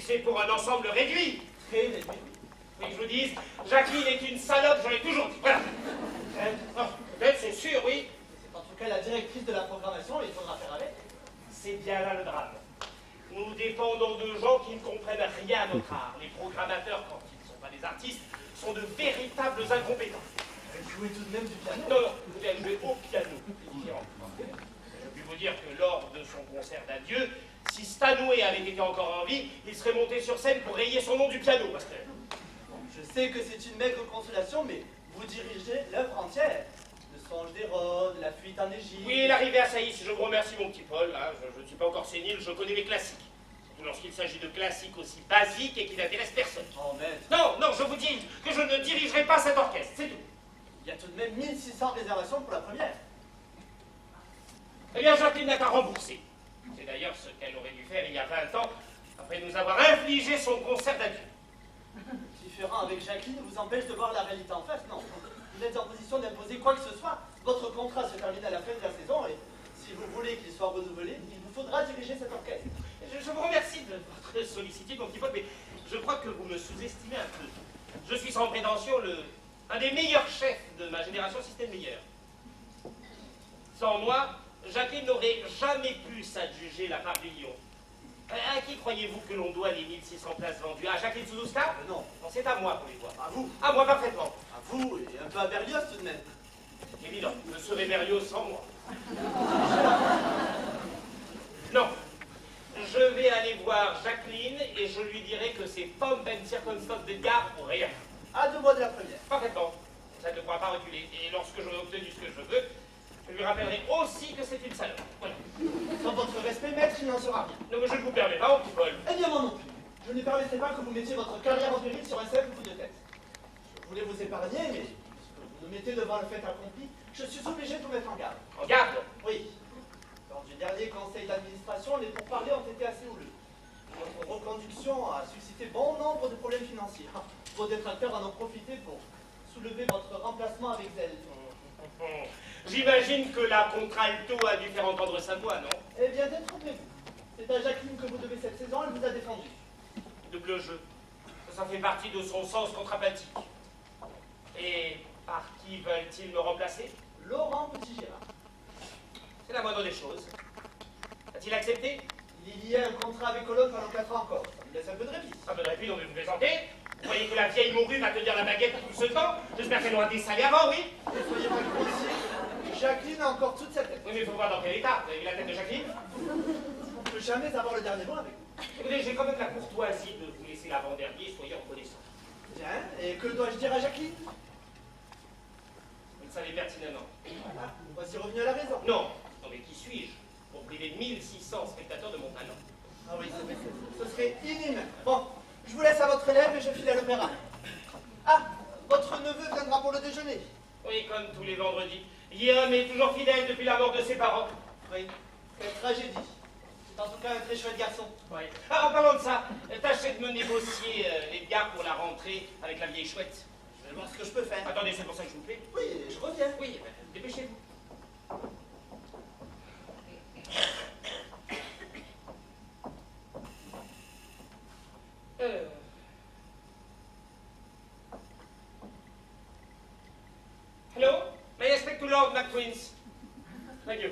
c'est pour un ensemble réduit. Très réduit. Oui, que je vous dise, Jacqueline est une salope, j'en ai toujours dit. Voilà. Peut-être, c'est sûr, oui. C'est en tout cas la directrice de la programmation, il faudra faire avec. C'est bien là le drame. Nous dépendons de gens qui ne comprennent rien à notre art. Les programmateurs, quand ils ne sont pas des artistes, sont de véritables incompétents. Elle jouait tout de même du piano. Non, non, vous allez jouer au piano. C'est différent. Je puis vous dire que lors de son concert d'adieu, si Stanoué avait été encore en vie, il serait monté sur scène pour rayer son nom du piano. Parce que... Je sais que c'est une maigre consolation, mais vous dirigez l'œuvre entière. Le songe d'Hérode, la fuite en Égypte... Oui, l'arrivée à Saïs, je vous remercie mon petit Paul. Hein, je ne suis pas encore sénile, je connais les classiques. Surtout lorsqu'il s'agit de classiques aussi basiques et qui n'intéressent personne. Oh, maître. Non, non, je vous dis que je ne dirigerai pas cet orchestre, c'est tout. Il y a tout de même 1600 réservations pour la première. Eh bien, Jacqueline n'a qu'à rembourser. C'est d'ailleurs ce qu'elle aurait dû faire il y a 20 ans, après nous avoir infligé son concert d'adieu. Différent avec Jacqueline vous empêche de voir la réalité en face, non. Vous êtes en position d'imposer quoi que ce soit. Votre contrat se termine à la fin de la saison et si vous voulez qu'il soit renouvelé, il vous faudra diriger cet orchestre. Je vous remercie de votre sollicitude, mon petit pote, mais je crois que vous me sous-estimez un peu. Je suis sans prétention un des meilleurs chefs de ma génération, si c'était le meilleur. Sans moi, Jacqueline n'aurait jamais pu s'adjuger la part du lion. À qui croyez-vous que l'on doit les 1600 places vendues? À Jacqueline Souzouska? Non. Non, c'est à moi pour les voir. À vous. À moi parfaitement. À vous et un peu à Berlioz tout de même. C'est évident, je serais Berlioz sans moi. Non. Je vais aller voir Jacqueline et je lui dirai que c'est pommes and circonstances de gare pour rien. À 2 mois de la première. Parfaitement. Ça ne pourra pas reculer. Et lorsque j'aurai obtenu ce que je veux, je lui rappellerai aussi que c'est une salope. Voilà. Sans votre respect, maître, il n'en sera rien. Non, mais je ne vous permets pas, mon petit Paul. Eh bien, moi non plus. Je ne permettrai pas que vous mettiez votre carrière en péril sur un simple coup de tête. Je voulais vous épargner, mais puisque vous nous mettez devant le fait accompli, je suis obligé de vous mettre en garde. En garde. Oui. Lors du dernier conseil d'administration, les pourparlers ont été assez houleux. Votre reconduction a suscité bon nombre de problèmes financiers. Vos détracteurs en ont profité pour soulever votre remplacement avec zèle. J'imagine que la contralto a dû faire entendre sa voix, non? Eh bien, détrompez-vous. C'est à Jacqueline que vous devez cette saison, elle vous a défendu. Double jeu. Ça fait partie de son sens contrapuntique. Et par qui veulent-ils me remplacer? Laurent Petit-Gérard. C'est la moindre des choses. A-t-il accepté? Il y a un contrat avec Cologne pendant 4 ans encore. Ça me laisse un peu de répit. Un peu de répit, non mais vous plaisantez? Vous croyez que la vieille morue va tenir la baguette tout ce temps? J'espère qu'elle aura des salaires avant, oui? Ne soyez pas grossier. Jacqueline a encore toute sa tête. Oui, mais il faut voir dans quel état. Vous avez vu la tête de Jacqueline? On ne peut jamais avoir le dernier mot avec vous. Écoutez, j'ai quand même la courtoisie de vous laisser l'avant-dernier, soyez reconnaissant. Bien. Et que dois-je dire à Jacqueline? Vous le savez pertinemment. Voilà. Voici revenu à la raison. Non. Non, mais qui suis-je pour priver 1600 spectateurs de mon talent? Ah oui, ce serait inhumain. Bon, je vous laisse à votre élève et je file à l'opéra. Ah, votre neveu viendra pour le déjeuner. Oui, comme tous les vendredis. Guillaume est toujours fidèle depuis la mort de ses parents. Oui, quelle tragédie. C'est en tout cas un très chouette garçon. Oui. Ah, en parlant de ça, tâchez de me négocier les bières pour la rentrée avec la vieille chouette. Je vais voir ce que je peux faire. Attendez, c'est pour ça que je vous plais. Oui, je reviens. Oui, dépêchez-vous. Hello? May I speak to Lord McQueens? Thank you.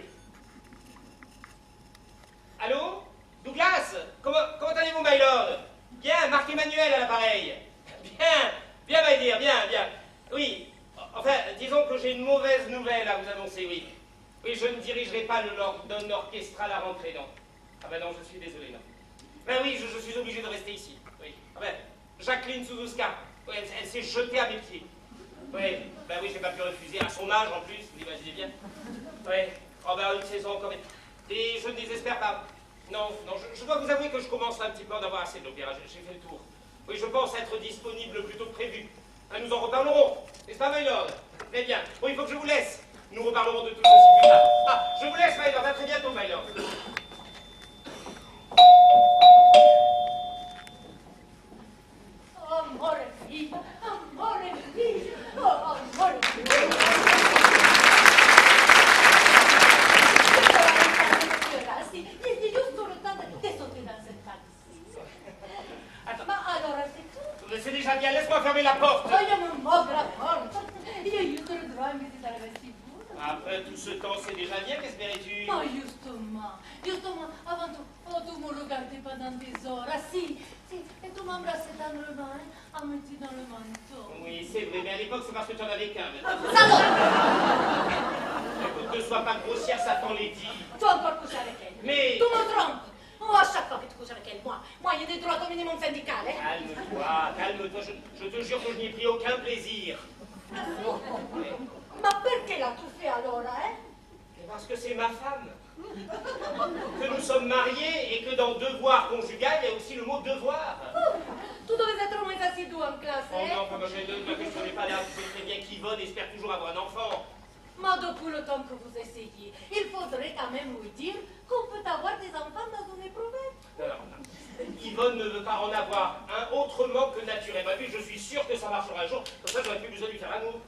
Allô? Douglas? Comment allez-vous, my lord? Bien, Marc-Emmanuel à l'appareil. Bien, bien, my dear, bien, bien. Oui, enfin, disons que j'ai une mauvaise nouvelle à vous annoncer, oui. Oui, je ne dirigerai pas le London Orchestra à la rentrée, non. Ah ben non, je suis désolé, non. Ben oui, je suis obligé de rester ici, oui. Ah ben, Jacqueline Souzouska, oui, elle s'est jetée à mes pieds. Oui, ben oui, j'ai pas pu refuser, à son âge en plus, vous imaginez bien. Oui, oh ben une saison quand même. Et je ne désespère pas. Non, non, je dois vous avouer que je commence un petit peu à en avoir assez de l'opéra, j'ai fait le tour. Oui, je pense être disponible plus tôt que prévu. Hein, nous en reparlerons, n'est-ce pas, my lord? Très bien. Bon, il faut que je vous laisse. Nous reparlerons de tout ceci plus tard. Ah, je vous laisse, my lord. À très bientôt, my lord. Amore mio, amore mio, oh amore mio. Ragazzi, gli giusto lontano, che sto sentarsi. déjà, viens, laisse-moi fermer la porte. Oh, io non muovo la porta. Io aiuto il droit in visita alla vestibule. Après tout ce temps, c'est déjà bien, qu'espérais-tu? Ma justement, avant tu me regardais pendant des heures. Ah, si, et tu m'embrassais dans le bain, en mettant dans le manteau. Oui, c'est vrai, mais à l'époque, c'est parce que tu en avais qu'un. Salaud! Écoute, ne sois pas grossière, Satan l'est dit. Tu as encore couché avec elle. Mais... Tu me trompes. Oh, à chaque fois que tu couches avec elle, moi, il y a des droits au minimum syndical, hein? Calme-toi, je te jure que je n'y ai pris aucun plaisir. Ma perché l'as tout fait alors, hein? Parce que c'est ma femme. Que nous sommes mariés et que dans devoir conjugal, il y a aussi le mot devoir. Oh, tu devais être moins assidu en classe, Oh hein? non, enfin, moi, je n'ai pas l'air, tu sais très bien qu'Yvonne espère toujours avoir un enfant. Mais depuis le temps que vous essayez, il faudrait quand même lui dire qu'on peut avoir des enfants dans une éprouvette. Non. Yvonne ne veut pas en avoir un autrement que naturellement. Et puis je suis sûr que ça marchera un jour. Comme ça, j'aurais plus besoin de lui faire l'amour.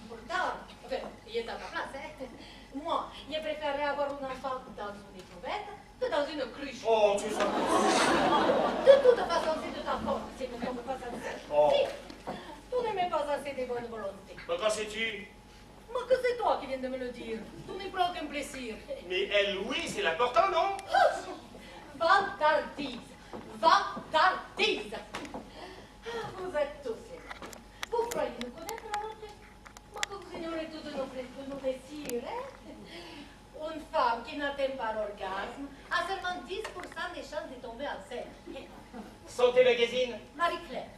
Pourtant, enfin, il est à ma place, hein? Moi, j'ai préféré avoir un enfant dans une éprouvette que dans une cruche. Oh, tu sais. De toute façon, c'est de ta faute si nous ne sommes pas ensemble. Oh. Si, tu n'aimais pas assez de bonne volonté. Mais quand sais-tu? Mais que c'est toi qui viens de me le dire. Tu n'es pas aucun plaisir. Mais elle, oui, c'est l'important, non? Vantardise. Vantardise. Vous êtes tous aimants. Vous croyez nous connaître alors que... Mais que vous ignorez tout de nos désirs, hein? Une femme qui n'atteint pas l'orgasme a seulement 10% des chances de tomber enceinte. Santé Magazine. Marie-Claire.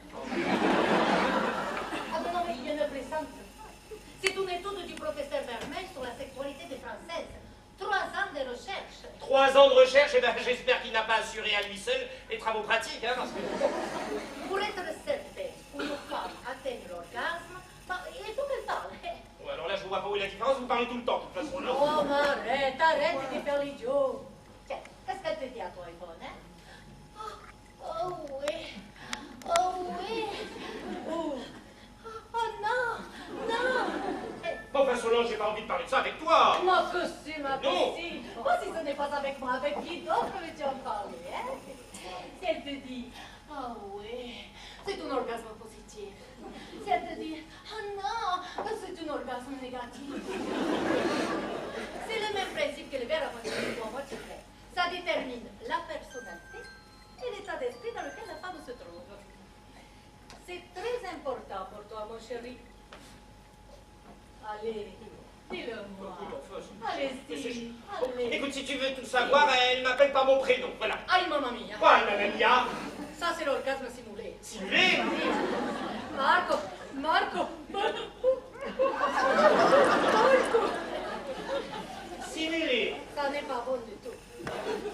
Ah non, mais il y a une présente. C'est une étude du professeur Vermeil sur la sexualité des Françaises. 3 ans de recherche. 3 ans de recherche, et ben j'espère qu'il n'a pas assuré à lui seul les travaux pratiques, hein, parce que... Pour être certaine qu'une femme atteigne l'orgasme, bah, il faut qu'elle parle. Bon, alors là, je ne vois pas où est la différence, vous parlez tout le temps, de toute façon, là. Oh, mais arrête de faire l'idiot. Tiens, qu'est-ce qu'elle te dit à toi, Yvonne, hein? Oh oui, oh oui. Oh non, non. Enfin, Solange, j'ai pas envie de parler de ça avec toi. Moi que c'est ma Non. petite. Oh, si ce n'est pas avec moi, avec qui d'autre veux-tu en parler, hein? Si elle te dit, ah oui, c'est un orgasme positif. Si elle te dit, ah non, c'est un orgasme négatif. C'est le même principe que le verre à moitié vide ou à moitié plein. Ça détermine la personnalité et l'état d'esprit dans lequel la femme se trouve. C'est très important pour toi, mon chéri. Allez, dis-le-moi. Allez-y, allez. Écoute, si tu veux tout savoir, elle m'appelle par mon prénom, voilà. Aïe, mamma mia. Quoi, mamma mia? Ça, c'est l'orgasme simulé. Simulé? Marco, Marco. Simulé. Ça n'est pas bon du tout.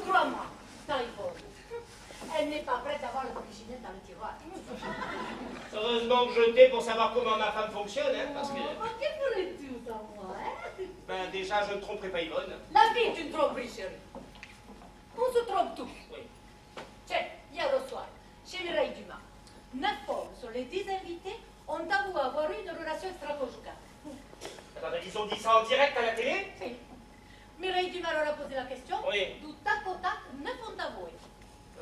Crois-moi, ça est bon. Elle n'est pas prête à voir le cochinette dans le tiroir. Heureusement que je t'ai pour savoir comment ma femme fonctionne, hein, parce que... Oh, que ferais-tu sans moi, hein? Ben, déjà, je ne tromperai pas Yvonne. La vie est une tromperie, chérie. On se trompe tous. Oui. Tiens, hier au soir, chez Mireille Dumas, 9 hommes sur les 10 invités ont avoué avoir eu une relation extra-conjugale. Attends, ils ont dit ça en direct à la télé? Si. Mireille Dumas leur a posé la question. Oui. Du tac au tac, 9 ont avoué.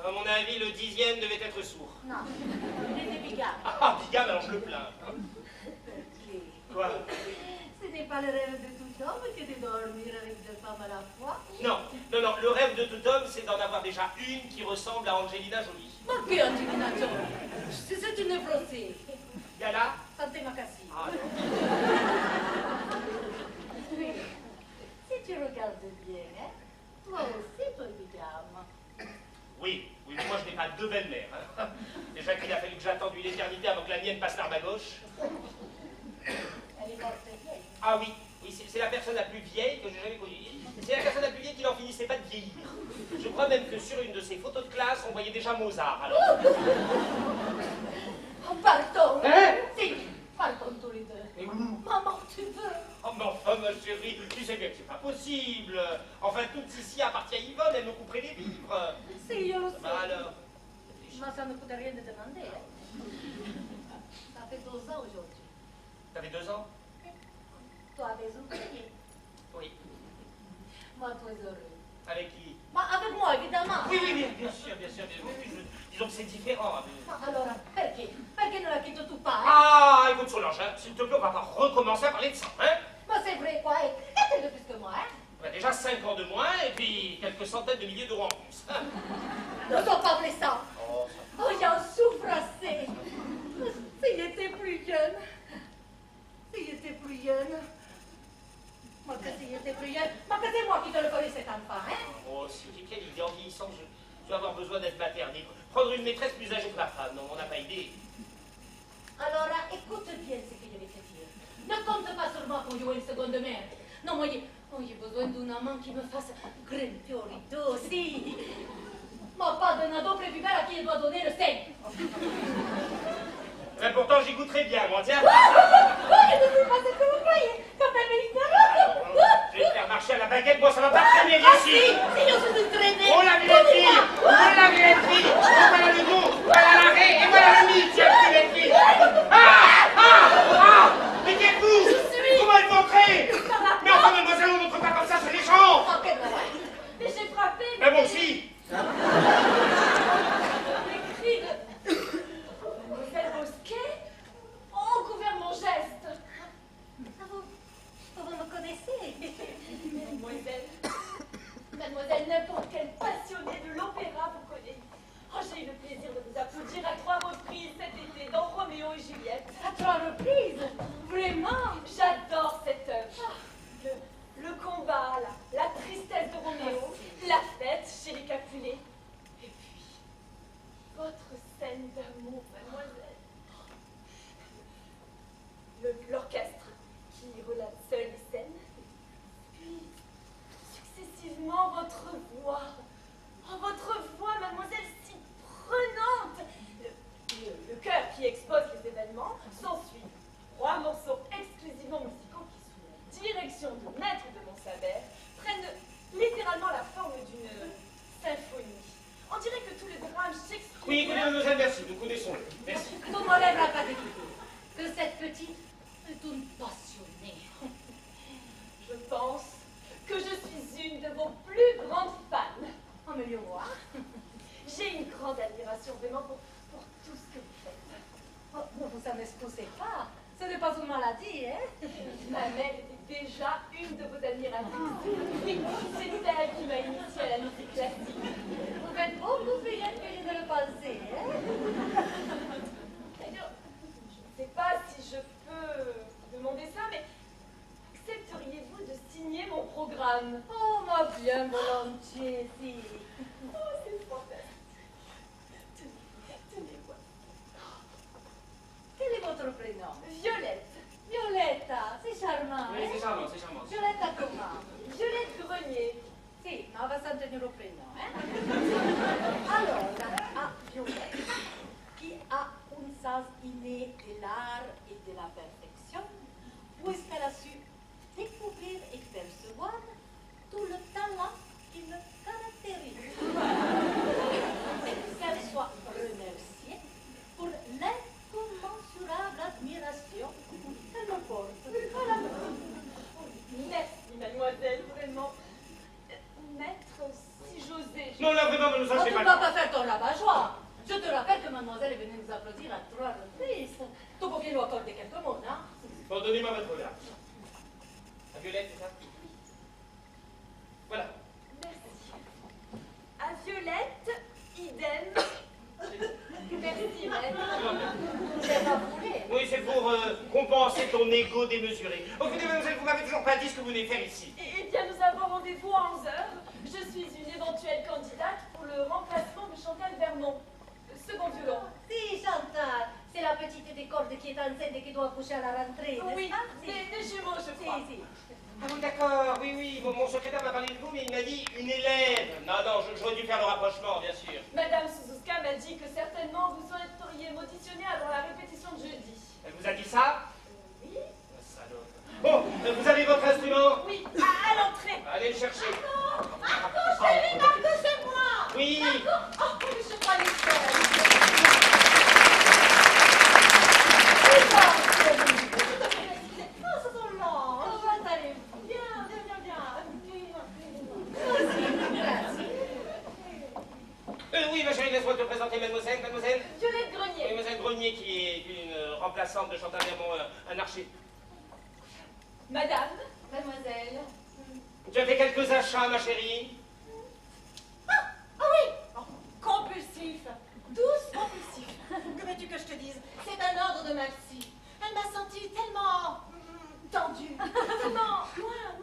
À mon avis, le 10e devait être sourd. Non, il était bigame. Ah, bigame, alors je le plains. Quoi? Ce n'est pas le rêve de tout homme que de dormir avec 2 femmes à la fois. Non, non, non, le rêve de tout homme, c'est d'en avoir déjà une qui ressemble à Angelina Jolie. Ma che Angelina Jolie? C'est une névrosée. Gala? Santé Macassi. Ah, non. Oui. Si tu regardes bien, hein, toi aussi, tu es bigame. Oui, oui, mais moi je n'ai pas 2 belles-mères. Hein. Déjà qu'il a fallu que j'attende une éternité avant que la mienne passe par ma gauche. Elle est morte vieille. Ah oui, oui, c'est la personne la plus vieille que j'ai jamais connue. C'est la personne la plus vieille qui n'en finissait pas de vieillir. Je crois même que sur une de ses photos de classe, on voyait déjà Mozart. Alors... Oh, pardon. Hein? Si, pardon tous les deux. Mais oui. Maman, tu veux? Oh, mais enfin, ma chérie, tu sais bien que c'est pas possible. Enfin, tout ici appartient à Yvonne, elle me couperait les vivres. Si, je le sais. Bah alors... Mais ça ne coûte rien de demander. Hein. Ça fait 12 ans aujourd'hui. T'avais 2 ans? Toi, avais oublié. Oui. Moi, tu es heureux. Avec qui? Mais avec moi, évidemment. Oui, oui, bien sûr, bien sûr. Bien sûr. Disons que c'est différent. Ma allora, perché? Perché tout pas, hein? Ah, écoute, Solange, hein, s'il te plaît, on va pas recommencer à parler de ça, hein? Mais c'est vrai, quoi, et qu'est-ce de plus que moi, hein? On a déjà 5 ans de moins et puis quelques centaines de milliers d'euros en plus. Hein. Ne sont pas blessants. Oh, ça... Oh, j'en souffre assez. S'il était plus jeune. S'il était plus jeune. Moi, que s'il était plus jeune. Moi, que c'est moi qui te le connais, cet enfant, hein? Oh, si, quelle idée, en vieillissant, je vais avoir besoin d'être maternée. Prendre une maîtresse plus âgée que ma femme, non, on n'a pas idée. Alors, écoute bien ce que je vais te dire. Ne compte pas sur moi pour jouer une seconde mère. Non, moi, j'ai besoin d'un amant qui me fasse grimper au rideau, si. Moi, pas d'un ado prépubère à qui il doit donner le sein. Mais pourtant, j'y goûterais bien, moi, tiens. Je ne sais pas ce que vous croyez. Quand elle me dit Je vais te faire marcher à la baguette, moi, ça va pas traîner ici. si je suis une traînée. Oh, la vilaine fille! Oh, la vilaine fille! Voilà le dos, voilà l'arrêt, et voilà le nid, tiens, vilaine fille! Mais qui êtes-vous? Comment êtes-vous entrée? Mais enfin, mademoiselle, on n'entre pas comme ça sur les gens! Oh, quelle horreur. Mais j'ai frappé. Mais moi aussi! Les cris de Mademoiselle Bosquet ont couvert mon geste. Vous me connaissez? Mademoiselle, n'importe quelle passionnée de l'opéra vous connaît. Oh, j'ai eu le plaisir de vous applaudir à 3 reprises cet été dans Roméo et Juliette. À 3 reprises? Vraiment? J'adore cette œuvre. Le combat, la tristesse de Roméo, la fête chez les Capulet. Et puis, votre scène d'amour, mademoiselle. L'orchestre qui relate seul les scènes. Puis, successivement, votre voix. Oh, votre voix, mademoiselle, si prenante. Le chœur qui expose les événements. S'ensuit 3 morceaux exclusivement musicaux qui, sous la direction du maître de Montsalbert, prennent littéralement la forme d'une symphonie. On dirait que tout le drame s'exprime. Oui, écoutez, mademoiselle, merci, nous connaissons-le. Merci. Tout m'enlèvera pas d'écouter que cette petite est une passionnée. Je pense que je suis une de vos plus grandes fans. En me voir. J'ai une grande admiration vraiment pour tout ce que vous faites. Oh, ne vous en excusez pas. Ce n'est pas une maladie, hein? Ma mère était déjà une de vos admiratrices. C'est elle qui m'a initiée à la musique classique. Vous êtes beaucoup plus jeune que je ne le pensais, hein? D'ailleurs, je ne sais pas si je peux vous demander ça, mais accepteriez-vous de signer mon programme? Oh, ma bien volontiers, si. Oh, c'est fantastique. Tenez-moi. Quel est votre prénom? Violette. Violetta, c'est charmant. Oui, c'est charmant, c'est charmant. Violetta comment? Violette Grenier. Si, on va s'en tenir au prénom, hein? Alors, à Violette, qui a un sens inné de l'art et de la perfection, puisqu'elle a su découvrir et percevoir tout le talent qui le caractérise. Qu'elle soit remerciée pour l'incommensurable admiration qu'elle me porte. Voilà. Merci, mademoiselle, vraiment. Maître, si j'osais... Non, là, vraiment, ne nous Tu achetez ne pas. vas pas faire ton rabat-joie. Je te rappelle que mademoiselle est venue nous applaudir à 3 reprises. Tu faut qu'il nous accorde quelques mots, non? Bon, donnez-moi votre regard. La Violette, c'est ça? Voilà. Merci. À Violette, idem. Merci, maître. C'est pas voulu. Oui, c'est pour compenser ton ego démesuré. Au fait, mademoiselle, vous m'avez toujours pas dit ce que vous venez faire ici. Eh bien, nous avons rendez-vous à 11h. Je suis une éventuelle candidate pour le remplacement de Chantal Vermont, second violon. Si, Chantal, c'est la petite des cordes qui est enceinte et qui doit accoucher à la rentrée. Oui, des jumeaux, je crois. Si. Ah oui, d'accord, oui, mon secrétaire m'a parlé de vous, mais il m'a dit une élève. Non, j'aurais dû faire le rapprochement, bien sûr. Madame Suzuka m'a dit que certainement vous souhaiteriez m'auditionner avant la répétition de jeudi. Elle vous a dit ça? Oui. La salope. Bon, vous avez votre instrument? Oui, à l'entrée. Allez le chercher. Marco, chérie, Marco, c'est moi. Oui. Marco, oh, je crois les faire. Oui, ma chérie, laisse-moi te présenter mademoiselle. Mademoiselle Violette Oui, Grenier. mademoiselle Grenier, qui est une remplaçante de Chantal Vermont, un archer. Madame, mademoiselle. Tu as fait quelques achats, ma chérie? Ah oui, oh, compulsif. Tous compulsifs. Que veux-tu que je te dise? C'est un ordre de ma psy. Elle m'a sentie tellement tendue, tellement loin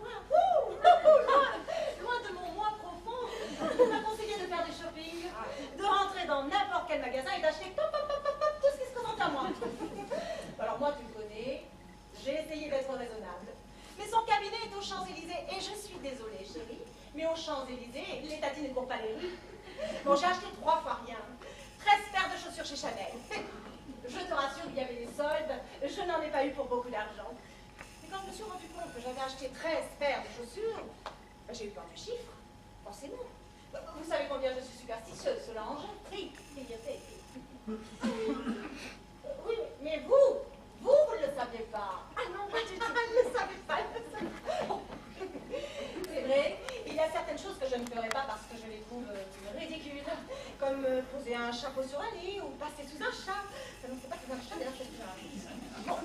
de mon moi profond. Elle m'a conseillé de faire du shopping, de rentrer dans n'importe quel magasin et d'acheter tout ce qui se présente à moi. Alors moi, tu me connais, j'ai essayé d'être raisonnable. Mais son cabinet est aux Champs-Élysées et je suis désolée, chérie, mais aux Champs-Élysées, les tatis ne courent pas les rues. Bon, j'ai acheté 3 fois rien. 13 paires de chaussures chez Chanel. Je te rassure, il y avait des soldes. Je n'en ai pas eu pour beaucoup d'argent. Et quand je me suis rendu compte que j'avais acheté 13 paires de chaussures, j'ai eu peur du chiffre, forcément. Vous savez combien je suis superstitieuse, Solange? Oui, oui, mais vous ne le saviez pas. Ah non, pas du tout. Elle ne le savait pas, Bon. C'est vrai, il y a certaines choses que je ne ferai pas parce que je les trouve ridicules, comme poser un chapeau sur un lit ou passer sous un chat. Non, c'est pas sous un chat, d'ailleurs, c'est sous un chat. Bon.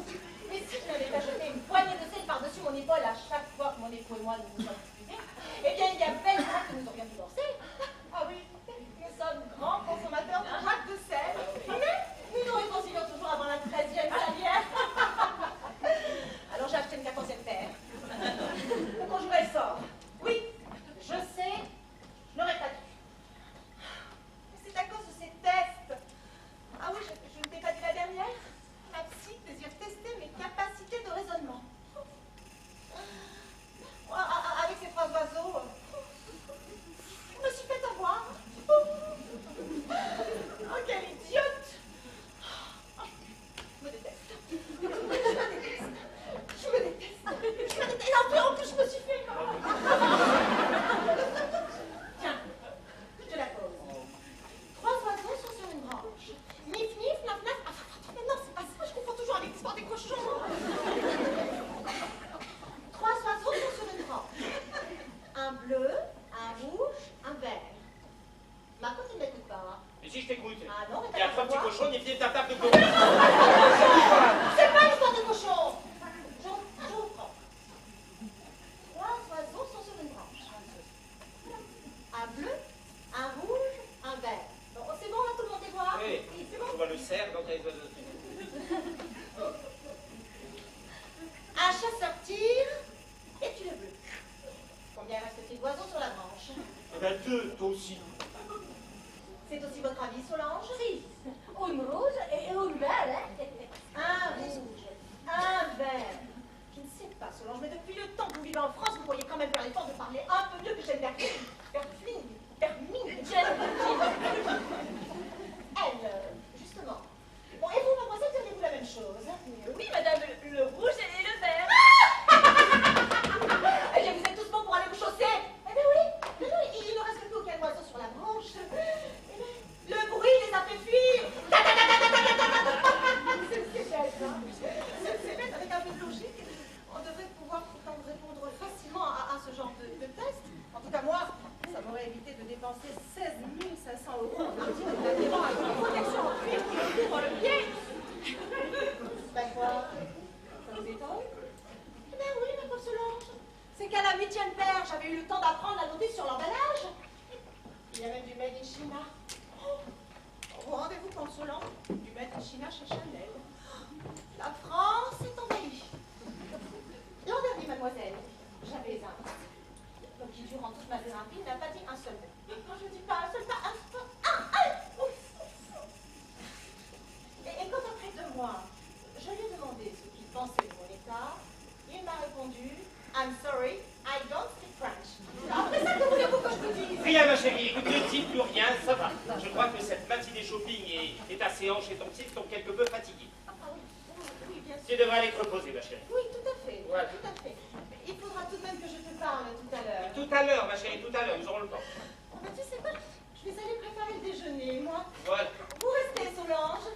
Mais si je n'avais pas jeté une poignée de sel par-dessus mon épaule à chaque fois que mon époux et moi nous nous sommes disputés, eh bien, il y a belle fois que nous aurions divorcé. Ah oui, nous sommes grands consommateurs de Jacques de sel, mais nous nous réconcilions toujours avant la 13e salière. Alors j'ai acheté une 14e paire. Pour jouer le sort. Oui, je sais, je n'aurais pas dû. Mais c'est à cause de ces tests. Ah oui, je ne t'ai pas dit la dernière. Ma psy désire tester mes capacités de raisonnement. Avec ces 3 oiseaux, je me suis fait avoir. Oh, quelle idiote! Je me déteste. Je me déteste. Et en plus, je me suis fait. Tiens, je te la pose. 3 oiseaux sont sur une branche. Nif, nif, naf, naf. Ah, mais non, c'est pas ça, je confonds toujours avec l'histoire des cochons. 3 oiseaux sont sur une branche. Un bleu, un rouge, un vert. Marco, tu ne m'écoutes pas. Et si je t'écoute? Ah non, mais Il y a t'as 3 petits pas cochons, ni pieds de ta table de C'est pas l'histoire de cochon. Je reprends. 3 oiseaux sont sur une branche. Un bleu, un rouge, un vert. Bon, c'est bon, là, tout le monde les voit? Oui, C'est bon. je vois le cerf dans les oiseaux. Un chasseur tire et tu le bleu. Combien reste-t-il d'oiseaux sur la branche? Eh ben 2, toi aussi. C'est aussi votre avis, Solange? 6. Une rouge et une verte. Un rouge, un vert. Je ne sais pas, Solange, mais depuis le temps que vous vivez en France, vous pourriez quand même faire l'effort de parler un peu mieux que Jane Berfling. Elle, justement. Bon, et vous, mademoiselle, diriez-vous la même chose? Oui, madame, le rouge et le vert. Eh bien, vous êtes tous bons pour aller vous chausser. Eh bien oui, il ne reste plus aucun oiseau sur la branche. Eh bien, le bruit les a fait fuir. C'est bête, hein? C'est bête, avec un peu de logique. On devrait pouvoir pourtant répondre facilement à ce genre de test. En tout cas, moi, ça m'aurait évité de dépenser 16 500 € en article d'adhérent à une protection en cuir qui me couvre le pied. Ben quoi? Ça vous étonne? Eh bien oui, ma pauvre Solange. C'est qu'à la 8e paire, j'avais eu le temps d'apprendre à noter sur l'emballage. Il y a même du Made in China. Oh, vous rendez-vous compte, Solange? Du Made in China chez Chanel. La France est envahie. L'an dernier, mademoiselle, j'avais un qui, durant toute ma thérapie, n'a pas dit un seul mot. Quand je dis pas un seul, pas un seul. Et quand après 2 mois, je lui ai demandé ce qu'il pensait de mon état, il m'a répondu I'm sorry, I don't speak French. Après ça, que voulez-vous que je vous dise? Rien, ma chérie, écoute, ne dis plus rien, ça va. Je crois que cette matinée shopping est assez hanche et ton psy sont quelque peu fatigués. Ah oui, oui, bien sûr. Tu devrais aller te reposer, ma chérie. Oui, tout à fait. Voilà. Tout à fait. Il faudra tout de même que je te parle tout à l'heure. Tout à l'heure, ma chérie, tout à l'heure, nous aurons le temps. Ah ben, tu sais quoi? Je vais aller préparer le déjeuner, moi. Voilà. Vous restez, Solange.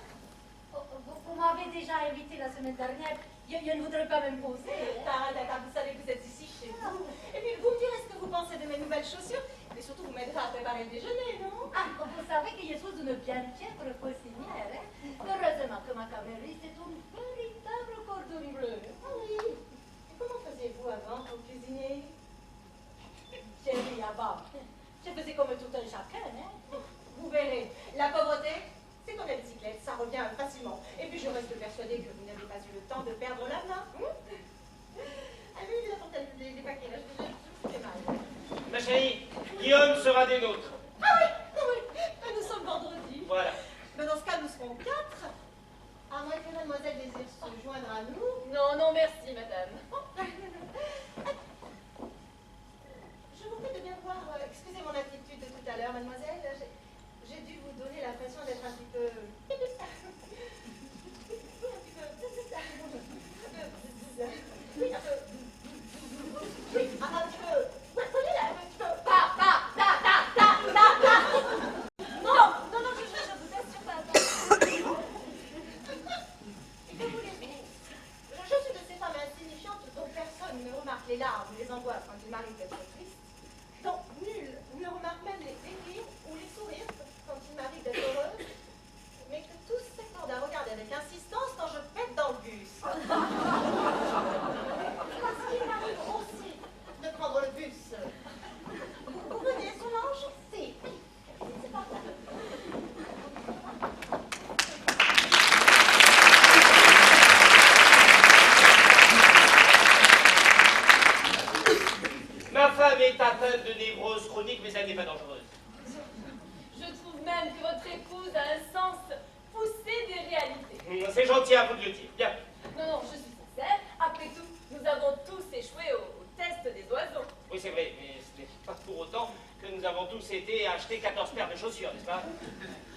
Vous m'avez déjà invité la semaine dernière. Je ne voudrais pas m'imposer. Vous savez que vous êtes ici chez vous. Et puis, vous me direz ce que vous pensez de mes nouvelles chaussures. Mais surtout, vous m'aiderez à préparer le déjeuner, non? Ah, vous savez que je suis une bien piètre cuisinière. Hein? Heureusement que ma camériste est une véritable cordon bleu. Ah oui. Et comment faisiez-vous avant pour cuisiner? Chérie, avant, je faisais comme tout un chacun. Hein? Vous verrez, la pauvreté, c'est comme la bicyclette, ça revient facilement. Et puis je reste persuadée que vous n'avez pas eu le temps de perdre la main. Ah oui, la portée des paquets, là, je vous fais mal. Ma chérie, Guillaume sera des nôtres. Ah oui, nous sommes vendredi. Voilà. Mais dans ce cas, nous serons 4. À moins que mademoiselle désire se joindre à nous. Non, non, merci, madame. Je vous prie de bien voir, excusez mon attitude de tout à l'heure, mademoiselle. J'ai dû vous donner l'impression d'être un petit peu... Oui, un peu... Vous voyez là, un petit peu... Non, non, non, je vous assure pas. Que voulez-vous? Je suis de ces femmes insignifiantes dont personne ne remarque les larmes ou les angoisses quand il m'arrive d'être triste, dont nul ne remarque même les rires ou les sourires quand il m'arrive d'être heureuse, mais que tous s'accordent à regarder avec insistance quand je pète dans le bus. Parce qu'il m'arrive aussi de prendre le bus. Vous venez, Solange? Si. C'est pas grave. Ma femme est atteinte de névrose chronique, mais elle n'est pas dangereuse. Je trouve même que votre épouse a un sens poussé des réalités. C'est gentil à vous de le dire. Bien. Non, non, je suis sincère. Après tout, nous avons tous échoué au test des oiseaux. Oui, c'est vrai, mais ce n'est pas pour autant que nous avons tous été acheter 14 paires de chaussures, n'est-ce pas?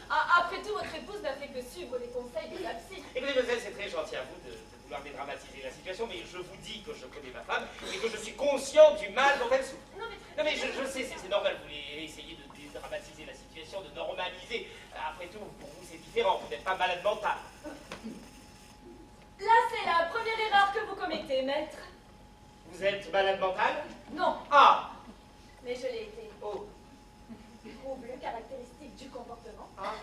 Ah, après tout, votre épouse n'a fait que suivre les conseils de la psy. Écoutez, mademoiselle, c'est très gentil à vous de vouloir dédramatiser la situation, mais je vous dis que je connais ma femme et que je suis conscient du mal dont elle souffre. Non, mais Non, mais je sais, c'est normal, vous voulez essayer de dédramatiser la situation, de normaliser. Après tout, pour vous, c'est différent, vous n'êtes pas malade mental. là, c'est la première erreur que vous commettez, maître. Vous êtes malade mental? Non, Ah! mais je l'ai été. Oh! Trouble caractéristique du comportement, Ah!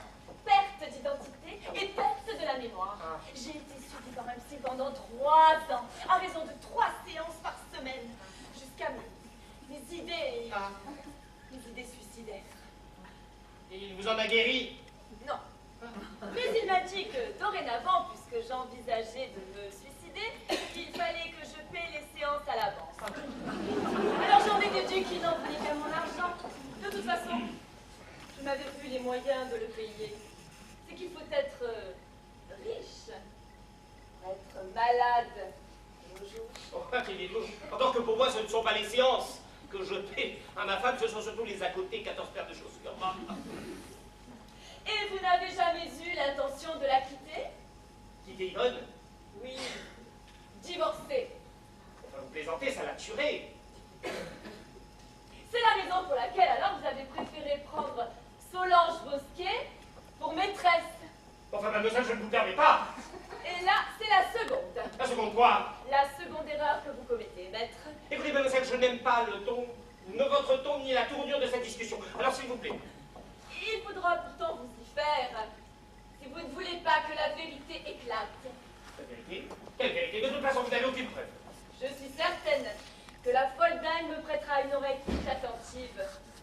perte d'identité et perte de la mémoire. Ah. J'ai été suivie par un psy pendant 3 ans, à raison de 3 séances par semaine, jusqu'à mes idées, Ah. mes idées suicidaires. Et il vous en a guéri? Non. Mais il m'a dit que dorénavant, puisque j'envisageais de me suicider, il fallait que je paie les séances à l'avance. Alors j'en ai déduit qu'il n'en voulait qu'à mon argent. De toute façon, je n'avais plus les moyens de le payer. C'est qu'il faut être riche, être malade de nos jours. Oh, tenez-vous. Tant que pour moi, ce ne sont pas les séances que je paie à ma femme, ce sont surtout les à côté 14 paires de chaussures. Ah. Et vous n'avez jamais eu l'intention de la quitter? Quitter Yvonne? Oui. Divorcer. Enfin, vous plaisantez, ça l'a tué. C'est la raison pour laquelle alors vous avez préféré prendre Solange Bosquet pour maîtresse. Enfin, mademoiselle, je ne vous permets pas. Et là, c'est la seconde. La seconde quoi? La seconde erreur que vous commettez, maître. Écoutez, mademoiselle, je n'aime pas le ton, ni votre ton, ni la tournure de cette discussion. Alors, s'il vous plaît. Il faudra pourtant vous y faire, si vous ne voulez pas que la vérité éclate. La vérité? Quelle vérité? De toute façon, vous n'avez aucune preuve. Je suis certaine que la folle dingue me prêtera une oreille toute attentive,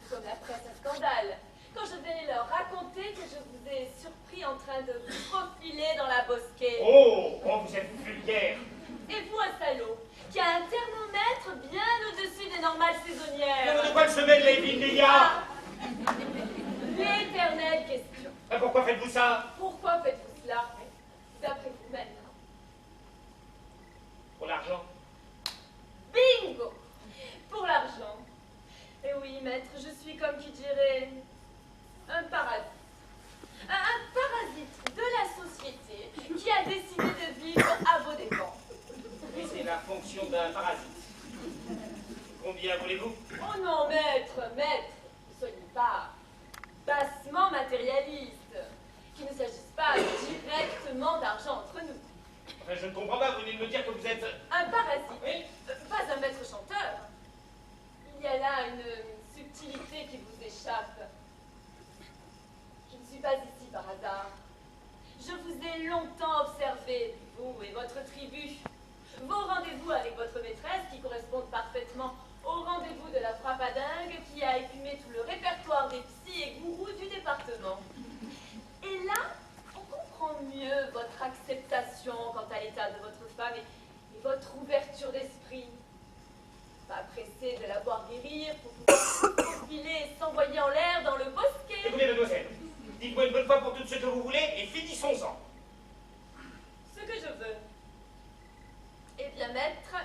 comme la presse à scandale, quand je vais leur raconter que je vous ai surpris en train de vous faufiler dans la bosquée. Oh, vous êtes vulgaire. Et vous, un salaud, qui a un thermomètre bien au-dessus des normales saisonnières. De quoi se mêlent les villes des gars? L'éternelle question. Pourquoi faites-vous ça? Pourquoi faites-vous cela? D'après vous, maître. Pour l'argent. Bingo! Pour l'argent. Et oui, maître, je suis comme qui dirait un parasite. Un parasite de la société qui a décidé de vivre à vos dépens. Et c'est la fonction d'un parasite. Combien voulez-vous? Oh non, maître, maître, ne soyez pas bassement matérialiste. Qu'il ne s'agisse pas directement d'argent entre nous. Enfin, je ne comprends pas, vous venez de me dire que vous êtes... Un parasite, Oui? pas un maître chanteur. Il y a là une subtilité qui vous échappe. hasard. Je vous ai longtemps observé, vous et votre tribu. Vos rendez-vous avec votre maîtresse qui correspondent parfaitement au rendez-vous de la frappadingue qui a écumé tout le répertoire des psys et gourous du département. Et là, on comprend mieux votre acceptation quant à l'état de votre femme et votre ouverture d'esprit. Pas pressé de la voir guérir pour pouvoir profiler et s'envoyer en l'air dans le bosquet. Écoutez, mademoiselle, dites-moi une bonne fois pour toutes ce que vous voulez et finissons-en. Ce que je veux. Eh bien, maître,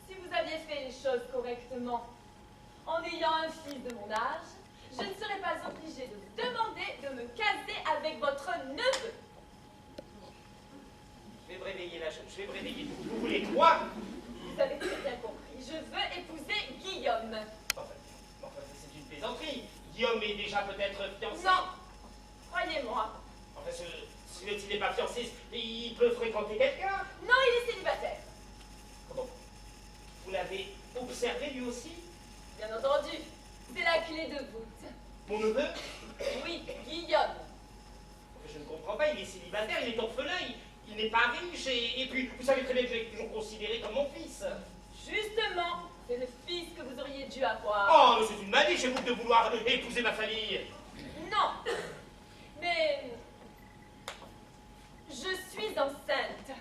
si vous aviez fait les choses correctement, en ayant un fils de mon âge, je ne serais pas obligée de vous demander de me caser avec votre neveu. Je vais me réveiller là, je vais me réveiller. Vous voulez quoi? Vous avez très bien compris, je veux épouser Guillaume. Enfin, c'est une plaisanterie. Guillaume est déjà peut-être fiancé. Non, croyez-moi. Enfin, si il n'est pas fiancé, il peut fréquenter quelqu'un. Non, il est célibataire. Comment? Vous l'avez observé lui aussi? Bien entendu, c'est la clé de voûte. Mon neveu? Oui, Guillaume. Enfin, je ne comprends pas, il est célibataire, il est orphelin, il n'est pas riche, et puis, vous savez très bien que je l'ai toujours considéré comme mon fils. Justement, c'est le fils que vous auriez dû avoir. Oh, mais c'est une manie chez vous de vouloir épouser ma famille. Non, mais je suis enceinte.